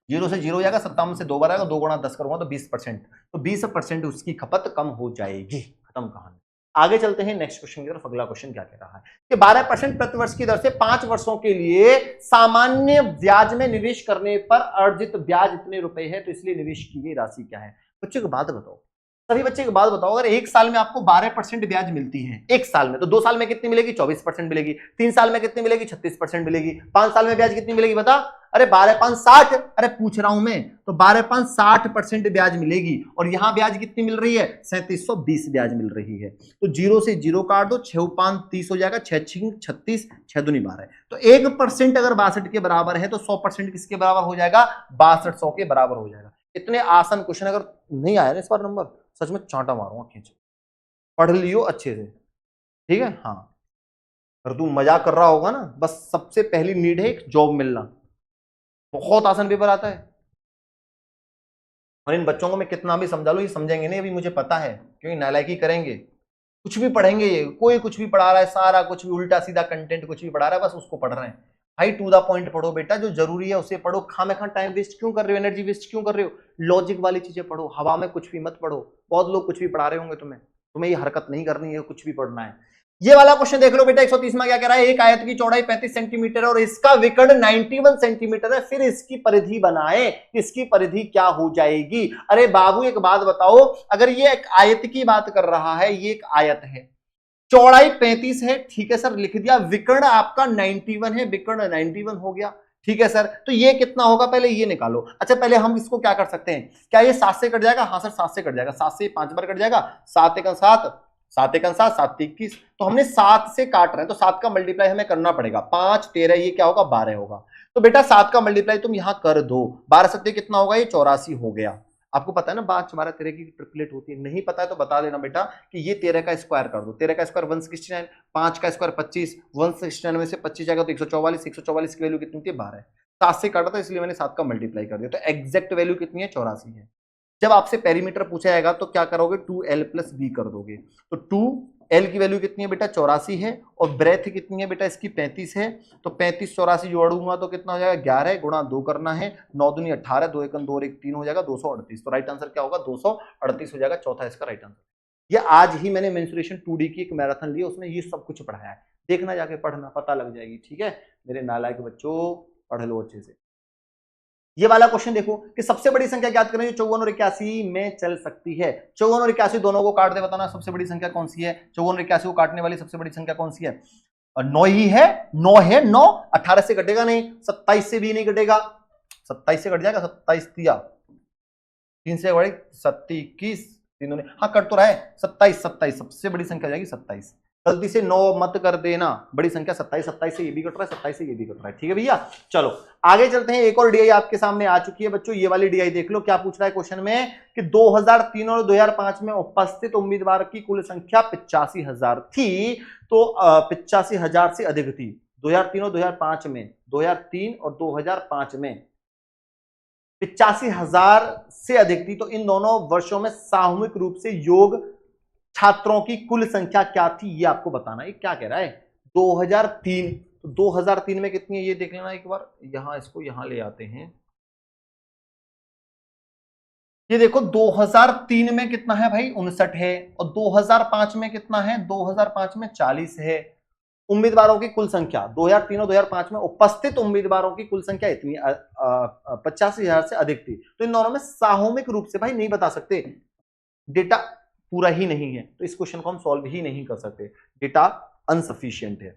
0 से 0 हो जाएगा, 57 से 2 बार आएगा, 2 गुणा 10 करूंगा तो 20%, तो 20% उसकी खपत कम हो जाएगी। खत्म कहानी। आगे चलते हैं नेक्स्ट क्वेश्चन की तरफ। अगला क्वेश्चन क्या कह रहा है कि 12% प्रतिवर्ष की दर से 5 वर्षों के लिए सामान्य ब्याज में निवेश करने पर अर्जित ब्याज इतने रुपए है, तो इसलिए निवेश की गई राशि क्या है। बच्चों की बात बताओ, सभी बच्चे की बात बताओ, अगर एक साल में आपको 12% ब्याज मिलती है एक साल में, तो 2 साल में कितनी मिलेगी? 24% मिलेगी। 3 साल में कितनी मिलेगी? 36% मिलेगी। 5 साल में ब्याज कितनी मिलेगी बता? अरे 12 5 60, अरे पूछ रहा हूं मैं, तो 12 5 60% ब्याज मिलेगी। और यहां ब्याज कितनी मिल रही है? 3720 ब्याज मिल रही है। तो 0 से 0 काट दो, 6 5 30 हो जाएगा, 6 6 36, 6 दूनी 12। तो 1% अगर 62 के बराबर है तो 100% किसके बराबर हो जाएगा? 6200 के बराबर हो जाएगा। इतने आसान क्वेश्चन अगर नहीं आया ना इस बार नंबर, सच में चांटा मारूंगा खींच। पढ़ लियो अच्छे से, ठीक है। हाँ, अगर तू मजाक कर रहा होगा ना, बस सबसे पहली नीड है एक जॉब मिलना। बहुत आसान पेपर आता है, और इन बच्चों को मैं कितना भी समझा लूं ये समझेंगे नहीं, अभी मुझे पता है, क्योंकि नालायकी करेंगे। कुछ भी पढ़ेंगे ये, कोई कुछ भी पढ़ा रहा है, सारा कुछ भी उल्टा सीधा कंटेंट कुछ भी पढ़ा रहा है, बस उसको पढ़ रहे हैं। भाई टू द पॉइंट पढ़ो बेटा, जो जरूरी है उसे पढ़ो। खामेखा टाइम वेस्ट क्यों कर रहे हो, एनर्जी वेस्ट क्यों कर रहे हो? लॉजिक वाली चीजें पढ़ो, हवा में कुछ भी मत पढ़ो। बहुत लोग कुछ भी पढ़ा रहे होंगे तुम्हें ये हरकत नहीं करनी है, कुछ भी पढ़ना है। ये वाला क्वेश्चन देख लो बेटा, 130 में क्या कह रहा है? एक आयत की चौड़ाई 35 सेंटीमीटर और इसका विकर्ण 91 सेंटीमीटर है, फिर इसकी परिधि बनाए, इसकी परिधि क्या हो जाएगी? अरे बाबू एक बात बताओ, अगर ये एक आयत की बात कर रहा है, ये एक आयत है, चौड़ाई 35 है, ठीक है सर, लिख दिया। विकर्ण आपका 91 है, विकर्ण 91 हो गया, ठीक है सर। तो ये कितना होगा पहले ये निकालो। अच्छा पहले हम इसको क्या कर सकते हैं, क्या ये 7 से कट जाएगा? हाँ सर 7 से कट जाएगा, 7 से 5 बार कट जाएगा, 7 1 7, 7 1 7, 7 21। तो हमने 7 से काट रहे हैं, तो 7 का मल्टीप्लाई हमें करना पड़ेगा। 5 13, ये क्या होगा? 12 होगा। तो बेटा 7 का मल्टीप्लाई तुम यहां कर दो, 12 7 कितना होगा? ये 84 हो गया। आपको पता है ना 5 12 13 की ट्रिपलेट होती है, नहीं पता है तो बता देना बेटा कि ये 13 का स्क्वायर कर दो। 13 का स्क्वायर 169, 5 का स्क्वायर 25, 169 से 25 जाएगा तो 144, 144 की वैल्यू कितनी थी? 12। 7 से काटा था इसलिए मैंने 7 का मल्टीप्लाई कर दिया, तो एग्जैक्ट वैल्यू कितनी है? 84 है। जब आपसे पेरीमीटर पूछा जाएगा तो क्या करोगे? 2l + b कर दोगे। तो 2l की वैल्यू कितनी है बेटा? 84 है, और ब्रेथ कितनी है बेटा इसकी? 35 है। तो 35 84 जोड़ूंगा तो कितना हो जाएगा? 11 गुणा 2 करना है, 9 दूनी 18, 2 1 2 और 1 3 हो जाएगा 238। तो राइट आंसर क्या होगा? 238 हो जाएगा, चौथा इसका राइट आंसर। ये आज ही मैंने मेंसुरेशन 2D की एक मैराथन ली, उसमें ये सब कुछ पढ़ाया है, देखना जाके, पढ़ना, पता लग जाएगी, ठीक है मेरे नालायक बच्चों, पढ़ लो अच्छे से। ये वाला क्वेश्चन देखो कि सबसे बड़ी संख्या ज्ञात करें जो 54 और 81 में चल सकती है। 54 और 81 दोनों को काट दे, बताना सबसे बड़ी संख्या कौन सी है? 54 और 81 को काटने वाली सबसे बड़ी संख्या कौन सी है? 9 ही है, 9 है, 9 18 से कटेगा नहीं, 27 से भी नहीं कटेगा, 27 से कट जाएगा, 27 दिया 3 से बड़ी 27 तीनों ने, हाँ कट तो रहा है, 27 सबसे बड़ी संख्या जाएगी 27। गलती से 9 मत कर देना, बड़ी संख्या 27, 27 से ये भी कट रहा है, 27 से ये भी कट रहा है, ठीक है भैया। चलो आगे चलते हैं, एक और डीआई आपके सामने आ चुकी है बच्चों। ये वाली डीआई देख लो, क्या पूछ रहा है क्वेश्चन में कि 2003 और 2005 में उपस्थित उम्मीदवार की कुल संख्या 85,000 थी, तो 85,000 से अधिक थी 2003 और 2005 में, 2003 और 2005 में 85,000 से अधिक थी। तो इन दोनों वर्षों में सामूहिक रूप से योग छात्रों की कुल संख्या क्या थी, ये आपको बताना है। क्या कह रहा है? 2003, तो 2003 में कितनी है ये देख लेना एक बार, यहां इसको यहां ले आते हैं। ये देखो 2003 में कितना है भाई? 59 है, और 2005 में कितना है? 2005 में 40 है। उम्मीदवारों की कुल संख्या 2003 और 2005 में उपस्थित उम्मीदवारों की कुल संख्या इतनी 85,000 से अधिक थी। तो इन दोनों में सामूहिक रूप से भाई नहीं बता सकते, डेटा पूरा ही नहीं है, तो इस क्वेश्चन को हम सॉल्व ही नहीं कर सकते, डेटा अनसफिशिएंट है।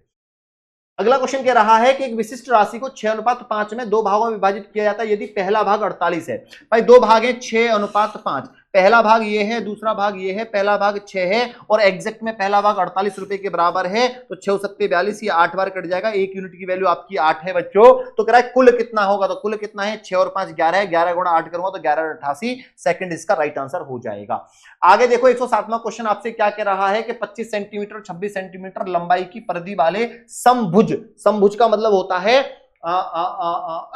अगला क्वेश्चन कह रहा है कि एक विशिष्ट राशि को 6:5 में 2 भागों में विभाजित किया जाता है यदि पहला भाग 48 है। भाई 2 भाग है 6:5, पहला भाग ये है, दूसरा भाग ये है, पहला भाग 6 है और एग्जैक्ट में पहला भाग 48 रुपए के बराबर है, तो 6 7 42, ये 8 बार कट जाएगा, 1 यूनिट की वैल्यू आपकी 8 है बच्चों। तो कह रहा है कुल कितना होगा, तो कुल कितना है? 6 और 5 11 है, 11 गुणा 8 करूंगा तो 11 और 88 सेकंड इसका राइट आंसर हो जाएगा। आगे देखो 107वां क्वेश्चन आपसे क्या कह रहा है कि 25 सेंटीमीटर 26 सेंटीमीटर लंबाई की परिधि वाले समभुज, समभुज का मतलब होता है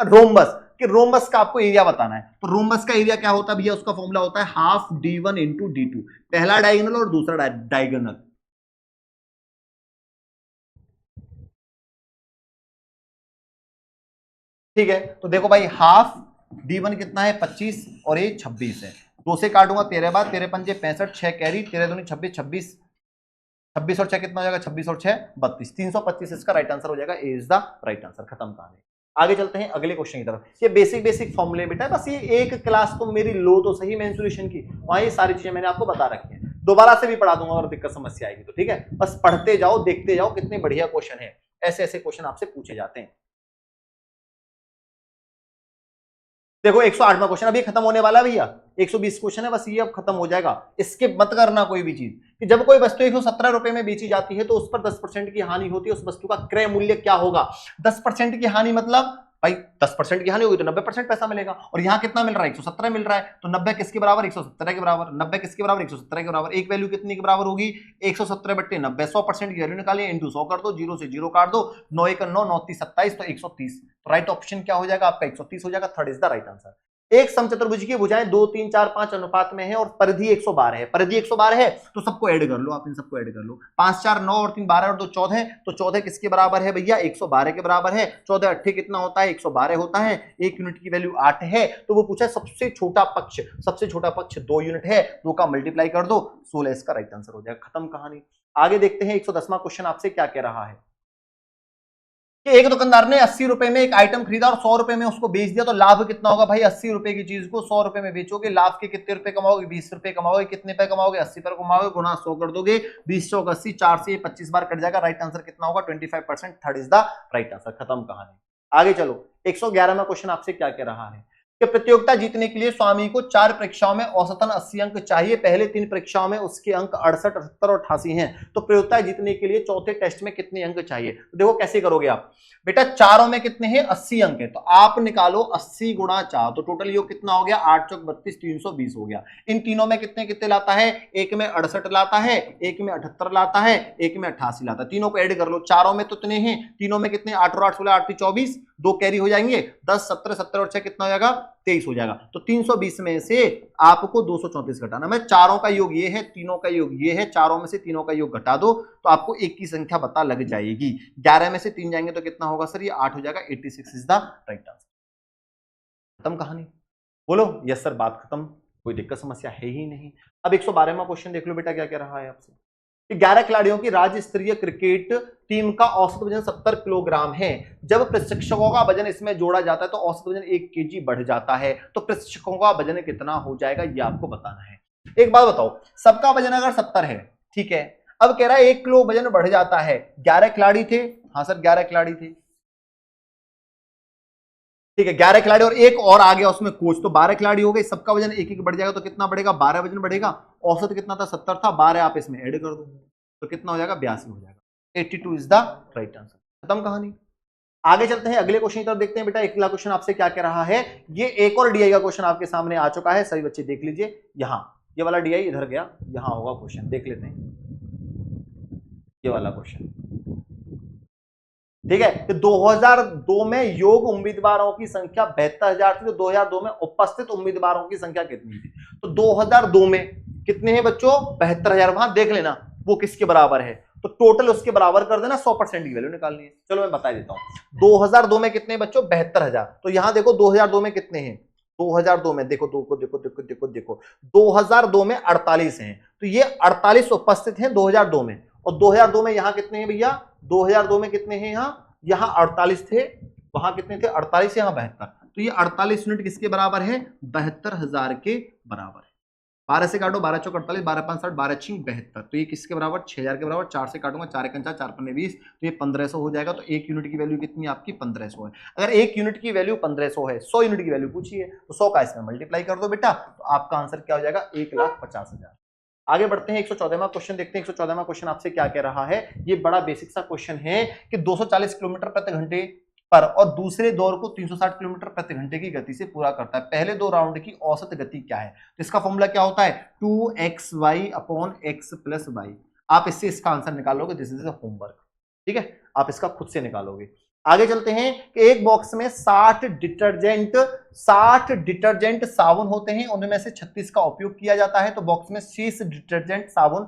रोम्बस, कि रोम्बस का आपको एरिया बताना है। तो रोम्बस का एरिया क्या होता है भैया? उसका फॉर्मूला होता है हाफ d1 इंटू d2, पहला डायगोनल और दूसरा डायगोनल। ठीक है, तो देखो भाई हाफ d1 कितना है? 25 और ये 26 है, 2 से काटूंगा 13 बार, 13 पंजे 65, 6 कैरी, 13 दूनी 26, 26 26 और 6 कितना हो जाएगा, 26 और 6 32, 325 इसका राइट आंसर हो जाएगा, ए इज द राइट आंसर। खत्म कहानी। आगे चलते हैं अगले क्वेश्चन की तरफ। ये बेसिक बेसिक फॉर्मूले बेटा, बस ये एक क्लास तो मेरी लो तो सही मेंसुरेशन की, वहां ये सारी चीजें मैंने आपको बता रखी है, दोबारा से भी पढ़ा दूंगा अगर दिक्कत समस्या आएगी तो, ठीक है। बस पढ़ते जाओ, देखते जाओ, कितने बढ़िया क्वेश्चन है, ऐसे ऐसे क्वेश्चन आपसे पूछे जाते हैं। देखो 108वां क्वेश्चन अभी खत्म होने वाला है भैया, 120 क्वेश्चन है बस, ये अब खत्म हो जाएगा। इसके मत करना कोई भी चीज, कि जब कोई वस्तु 117 रुपए में बेची जाती है तो उस पर 10% की हानि होती है, उस वस्तु का क्रय मूल्य क्या होगा। 10% की हानि मतलब भाई 10% की हानि होगी तो 90% पैसा मिलेगा, और यहां कितना मिल रहा है, 117 मिल रहा है, तो 90 किसके बराबर, 117 के बराबर, 90 किसके बराबर, 117 के बराबर। एक वैल्यू कितने के बराबर होगी, 117 बट्टे 90, 100% की वैल्यू निकालिए, इंटू 100 कर दो, 0 से 0 काट दो, 9 1 9, 9 3 27, तो 130। राइट ऑप्शन क्या हो जाएगा आपका, 130 हो जाएगा, third is the right answer. एक समचतुर्भुज की भुजाएं 2 3 4 5 अनुपात में है और परिधि 112 है, परिधि 112 है तो सबको ऐड कर लो, आप इन सबको ऐड कर लो, 5 4 9 और 3 12 और 2 14, तो 14 किसके बराबर है भैया, 112 के बराबर है। 14 8 कितना होता है, 112 होता है, एक यूनिट की वैल्यू 8 है, तो वो पूछा सबसे छोटा पक्ष 2 यूनिट है, 2 का मल्टीप्लाई कर दो, 16 इसका राइट आंसर हो जाएगा। खत्म कहानी। आगे देखते हैं 110वां क्वेश्चन आपसे क्या कह रहा है कि एक दुकानदार ने 80 रुपए में एक आइटम खरीदा और 100 रुपए में उसको बेच दिया, तो लाभ कितना होगा भाई, 80 रुपए की चीज को 100 रुपए में बेचोगे, लाभ के कितने रुपए कमाओगे, 20 रुपए कमाओगे, कितने पे कमाओगे, 80 पर कमाओगे, गुणा 100 कर दोगे, 20 चौक 80, 4 से 25 बार कट जाएगा, राइट आंसर कितना होगा, 25%, third is the right answer. खत्म कहानी। आगे चलो 111वां क्वेश्चन आपसे क्या कह रहा है कि प्रतियोगिता जीतने के लिए स्वामी को 4 परीक्षाओं में औसतन 80 अंक चाहिए, पहले 3 परीक्षाओं में उसके अंक 68 78 और 88 हैं, तो प्रतियोगिता जीतने के लिए चौथे टेस्ट में कितने अंक चाहिए। तो देखो कैसे करोगे आप बेटा, चारों में कितने हैं, 80 अंक है, तो आप निकालो 80 गुणा 4, तो टोटल योग कितना हो गया, 8 चौक 32, 320 हो गया। इन तीनों में कितने कितने लाता है, एक में 68 लाता है, एक में 78 लाता है, एक में 88 लाता है, तीनों को ऐड कर लो, चारों में तो इतने हैं, तीनों में कितने, 8 और 8 16, 8 24, 2 कैरी हो जाएंगे, 10 17 17 और 6 कितना हो जाएगा, 23 हो जाएगा। तो 320 में से आपको 234 घटाना, मैं चारों का योग ये है, तीनों का योग ये है, चारों में से तीनों का योग घटा दो तो आपको एक की संख्या पता लग जाएगी। 11 में से 3 जाएंगे तो कितना होगा सर, ये 8 हो जाएगा, 86 इज द राइट आंसर। खत्म कहानी। बोलो यस सर, बात खत्म, कोई दिक्कत समस्या है ही नहीं। अब 112वां क्वेश्चन देख लो बेटा, क्या कह रहा है आपसे, 11 खिलाड़ियों की राज्य स्तरीय क्रिकेट टीम का औसत वजन 70 किलोग्राम है, जब प्रशिक्षकों का वजन इसमें जोड़ा जाता है तो औसत वजन 1 केजी बढ़ जाता है, तो प्रशिक्षकों का वजन कितना हो जाएगा, ये आपको बताना है। एक बात बताओ, सबका वजन अगर 70 है, ठीक है, अब कह रहा है 1 किलो वजन बढ़ जाता है, 11 खिलाड़ी थे, हाँ सर 11 खिलाड़ी थे, ठीक है, 11 खिलाड़ी और एक और आ गया उसमें कोच, तो 12 खिलाड़ी हो गए, सबका वजन एक एक बढ़ जाएगा, तो कितना बढ़ेगा, 12 वजन बढ़ेगा, औसत कितना था, 70 था, 12 आप इसमें ऐड कर दो तो कितना हो जाएगा, 82 हो जाएगा, 82 इज द राइट आंसर। खत्म कहानी। आगे चलते हैं अगले क्वेश्चन की तरफ, देखते हैं बेटा अगला क्वेश्चन आपसे क्या कह रहा है। ये एक और डीआई का क्वेश्चन आपके सामने आ चुका है, सभी बच्चे देख लीजिए, यहां ये वाला डीआई इधर गया, यहां होगा क्वेश्चन, देख लेते हैं ये वाला क्वेश्चन, ठीक है। तो 2002 में योग उम्मीदवारों की संख्या 72,000 थी, तो 2002 में उपस्थित उम्मीदवारों की संख्या कितनी थी, तो 2002 में कितने हैं बच्चों, 72,000, वहां देख लेना वो किसके बराबर है, तो टोटल उसके बराबर कर देना, 100% की वैल्यू निकालनी है। चलो मैं बता देता हूं, 2002 में कितने बच्चों, 72,000, तो यहां देखो 2002 में कितने हैं, 2002 में देखो, देखो देखो देखो देखो देखो 2002 में 48 हैं, तो ये 48 उपस्थित हैं 2002 में, और 2002 में यहां कितने हैं भैया, 2002 में कितने हैं, यहां 48 थे, वहां कितने थे 48, यहां 72, तो ये 48 यूनिट किसके बराबर है, 72,000 के बराबर है। 12 से काटो, 12 चौक 48, 12 5 60, 12 6 72, तो ये किसके बराबर, 6,000 के बराबर। 4 से काटूंगा, 4 1 4, 4 5 20, तो ये 1500 हो जाएगा, तो 1 यूनिट की वैल्यू कितनी है आपकी, 1500 है। अगर 1 यूनिट की वैल्यू 1500 है, 100 यूनिट की वैल्यू पूछी है, तो 100 का इसमें मल्टीप्लाई कर दो बेटा, तो आपका आंसर क्या हो जाएगा, 1,50,000। आगे बढ़ते हैं 114वां क्वेश्चन देखते हैं। 114वां क्वेश्चन आपसे क्या कह रहा है, ये बड़ा बेसिक सा क्वेश्चन है कि 240 किलोमीटर प्रति घंटे पर और दूसरे दौर को 360 किलोमीटर प्रति घंटे की गति से पूरा करता है, पहले 2 राउंड की औसत गति क्या है, तो इसका फॉर्मूला क्या होता है, 2xy upon x plus Y. आप इससे इसका आंसर निकालोगे, दिस इज होमवर्क, ठीक है, आप इसका खुद से निकालोगे। आगे चलते हैं कि एक बॉक्स में 60 डिटर्जेंट साबुन होते हैं, उनमें से 36 का उपयोग किया जाता है, तो बॉक्स में शेष डिटर्जेंट साबुन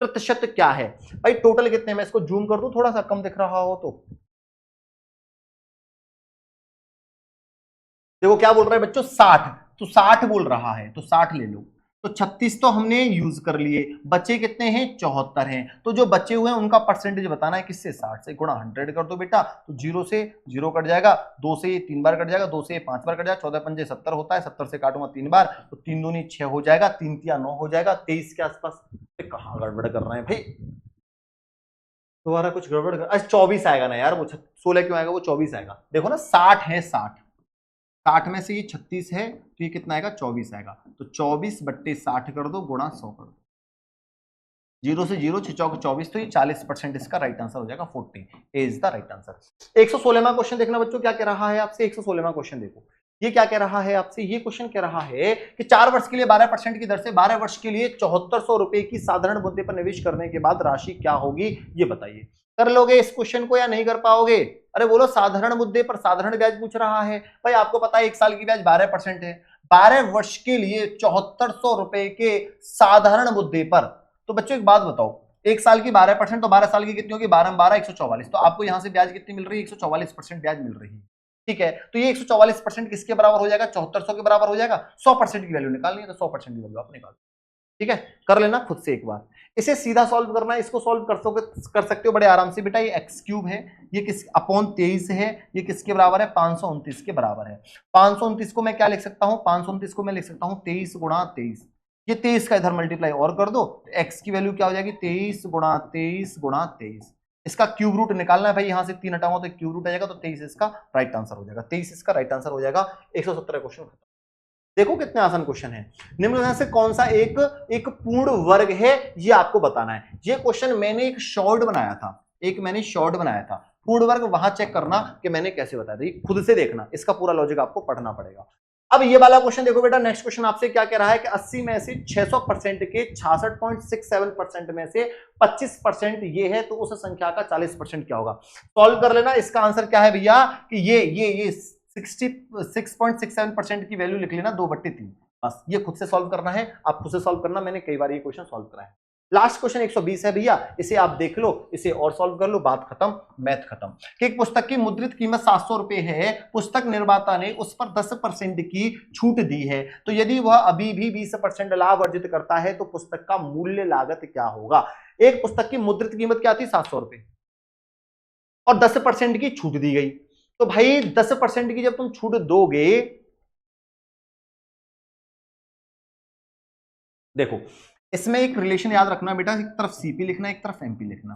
प्रतिशत क्या है, भाई टोटल कितने, मैं इसको जूम कर दूं, थोड़ा सा कम दिख रहा हो तो, देखो क्या बोल रहा है बच्चों, 60, तो 60 बोल रहा है, तो 60 ले लो, तो 36 तो हमने यूज कर लिए, बचे कितने हैं 74 हैं। तो जो बचे हुए हैं उनका परसेंटेज बताना है किससे, 60 से। गुणा 100 कर दो बेटा, तो 0 से 0 कट जाएगा, 2 से ये 3 बार कट जाएगा, 2 से ये 5 बार कट जाएगा, 14 पंजे 70 होता है, 70 से काटूंगा 3 बार, तो 3 दूनी 6 हो जाएगा, 3 तिया 9 हो जाएगा, 23 के आसपास। कहां गड़बड़ कर रहे हैं भाई, दोबारा कुछ गड़बड़ कर, अच्छा 24 आएगा ना यार, वो 16 क्यों आएगा, वो 24 आएगा। देखो ना 60 है, 60 में से ये 36 है, तो ये कितना आएगा 24 आएगा। तो 24/60 कर दो, गुणा 100 कर दो, 0 से 0 6 चौक 24, तो ये 40% इसका राइट आंसर हो जाएगा, 40 इज द राइट आंसर। 116वां क्वेश्चन देखना बच्चों, क्या कह रहा है आपसे। 116वां क्वेश्चन देखो, ये क्या कह रहा है आपसे, ये क्वेश्चन कह रहा है कि 4 वर्ष के लिए 12% की दर से 12 वर्ष के लिए 7400 रुपए की साधारण मुद्दे पर निवेश करने के बाद राशि क्या होगी, ये बताइए। कर लोगे इस क्वेश्चन को या नहीं कर पाओगे? अरे बोलो, साधारण मुद्दे पर साधारण ब्याज पूछ रहा है भाई, आपको पता है 1 साल की ब्याज 12% है, 12 वर्ष के लिए 7400 रुपए के साधारण मुद्दे पर। तो बच्चों एक बात बताओ, 1 साल की 12%, तो 12 साल की कितनी होगी, 12 12 144, तो आपको यहां से ब्याज कितनी मिल रही है, 144% ब्याज मिल रही है। ठीक है, तो ये 144% किसके बराबर हो जाएगा, 7400 के बराबर हो जाएगा। 100% की वैल्यू निकालनी है, तो 100% की वैल्यू आप निकाल। ठीक है, कर लेना खुद से एक बार। इसे सीधा सॉल्व करना है, इसको सॉल्व कर सकते हो बड़े आराम से बेटा। ये एक्स क्यूब है, ये किस अपॉन 23 है, ये किसके बराबर है, 529 के बराबर है। 529 को मैं क्या लिख सकता हूं, 529 को मैं लिख सकता हूं 23 गुणा 23। ये 23 का इधर मल्टीप्लाई और कर दो, तो एक्स की वैल्यू क्या हो जाएगी, 23 गुणा 23 गुणा 23। इसका क्यूब रूट निकालना है भाई, यहां से 3 हटाऊंगा तो क्यूब रूट आ जाएगा, तो 23 इसका राइट आंसर हो जाएगा। 23 इसका राइट आंसर हो जाएगा। 117 क्वेश्चन खत्म। देखो कितने आसान क्वेश्चन है। निम्न से कौन सा एक पूर्ण वर्ग है, ये आपको बताना है। ये क्वेश्चन मैंने एक शॉर्ट बनाया था, पूर्ण वर्ग वहां चेक करना कि मैंने कैसे बताया था, खुद से देखना, इसका पूरा लॉजिक आपको पढ़ना पड़ेगा। अब ये वाला क्वेश्चन देखो बेटा, नेक्स्ट क्वेश्चन आपसे क्या कह रहा है कि 80 में से 600% के 66.67% में से 25% ये है, तो उस संख्या का 40% क्या होगा। सॉल्व कर लेना। इसका आंसर क्या है भैया कि ये 66.67% की वैल्यू लिख लेना, 2/3। बस ये खुद से सॉल्व करना है, आप खुद से सॉल्व करना, मैंने कई बार ये क्वेश्चन सॉल्व कराया है। लास्ट क्वेश्चन 120 है भैया, इसे आप देख लो, इसे और सॉल्व कर लो, बात खत्म, मैथ खत्म। कि एक पुस्तक की मुद्रित कीमत 700 रुपए है, पुस्तक निर्माता ने उस पर 10% की छूट दी है, तो यदि वह अभी भी 20% लाभ अर्जित करता है तो पुस्तक का मूल्य लागत क्या होगा। एक पुस्तक की मुद्रित कीमत क्या थी, 700 रुपए, और 10% की छूट दी गई। तो भाई 10% की जब तुम छूट दोगे, देखो इसमें एक रिलेशन याद रखना बेटा, एक तरफ सीपी लिखना, एक तरफ एमपी लिखना।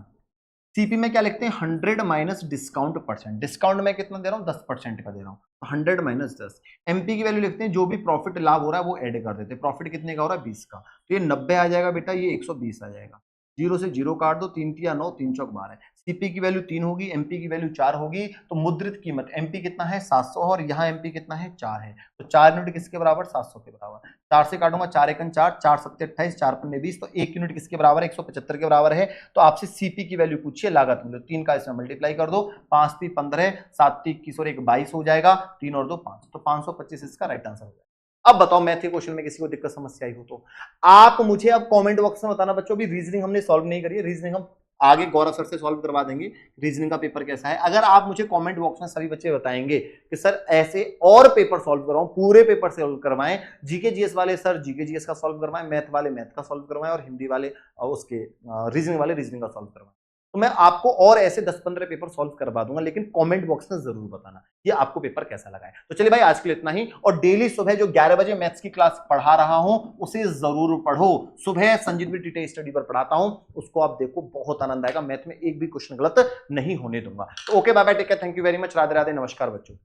सीपी में क्या लिखते हैं, 100 माइनस डिस्काउंट परसेंट। डिस्काउंट में कितना दे रहा हूं, 10% का दे रहा हूं, 100 माइनस 10। एमपी की वैल्यू लिखते हैं, जो भी प्रॉफिट लाभ हो रहा है वो ऐड कर देते हैं। प्रॉफिट कितने का हो रहा है, 20 का, तो ये 90 आ जाएगा बेटा, ये 120 आ जाएगा। 0 से 0 काट दो, 3 तिया 9, 3 चौक 12। सीपी की वैल्यू 3 होगी, एमपी की वैल्यू 4 होगी। तो मुद्रित कीमत एमपी कितना है, 700, और यहाँ एमपी कितना है, 4 है। तो 4 यूनिट किसके बराबर, 700 के बराबर। 4 से काटूंगा, 4 एकन 4, 4 सत्ते 28, 4 पन्ने 20, तो 1 यूनिट किसके बराबर है, 175 के बराबर है। तो आपसे सीपी की वैल्यू पूछिए, लागत मूल्य 3 का इसमें मल्टीप्लाई कर दो, 5 3 15, 7 3 21 और 1 22 हो जाएगा, 3 और 2 5, तो 525 इसका राइट आंसर हो जाएगा। अब बताओ मैथ के क्वेश्चन में किसी को दिक्कत समस्या आई हो तो आप मुझे अब कमेंट बॉक्स में बताना। बच्चों भी रीजनिंग हमने सॉल्व नहीं करी है, रीजनिंग हम आगे गौरव सर से सॉल्व करवा देंगे, रीजनिंग का पेपर कैसा है। अगर आप मुझे कमेंट बॉक्स में सभी बच्चे बताएंगे कि सर ऐसे और पेपर सॉल्व करवाऊं, पूरे पेपर सॉल्व करवाएं, जीके जीएस वाले सर जीके जीएस का सॉल्व करवाएं, मैथ वाले मैथ का सॉल्व करवाएं, और हिंदी वाले उसके रीजनिंग वाले रीजनिंग का सॉल्व करवाएं, तो मैं आपको और ऐसे 10-15 पेपर सॉल्व करवा दूंगा। लेकिन कमेंट बॉक्स में जरूर बताना ये आपको पेपर कैसा लगा है। तो चलिए भाई, आज के लिए इतना ही। और डेली सुबह जो 11 बजे मैथ्स की क्लास पढ़ा रहा हूं उसे जरूर पढ़ो। सुबह संजीवनी टीटे स्टडी पर पढ़ाता हूं, उसको आप देखो, बहुत आनंद आएगा। मैथ में एक भी क्वेश्चन गलत नहीं होने दूंगा। तो okay, bye bye, take care, thank you very much, Radhe Radhe, नमस्कार बच्चों।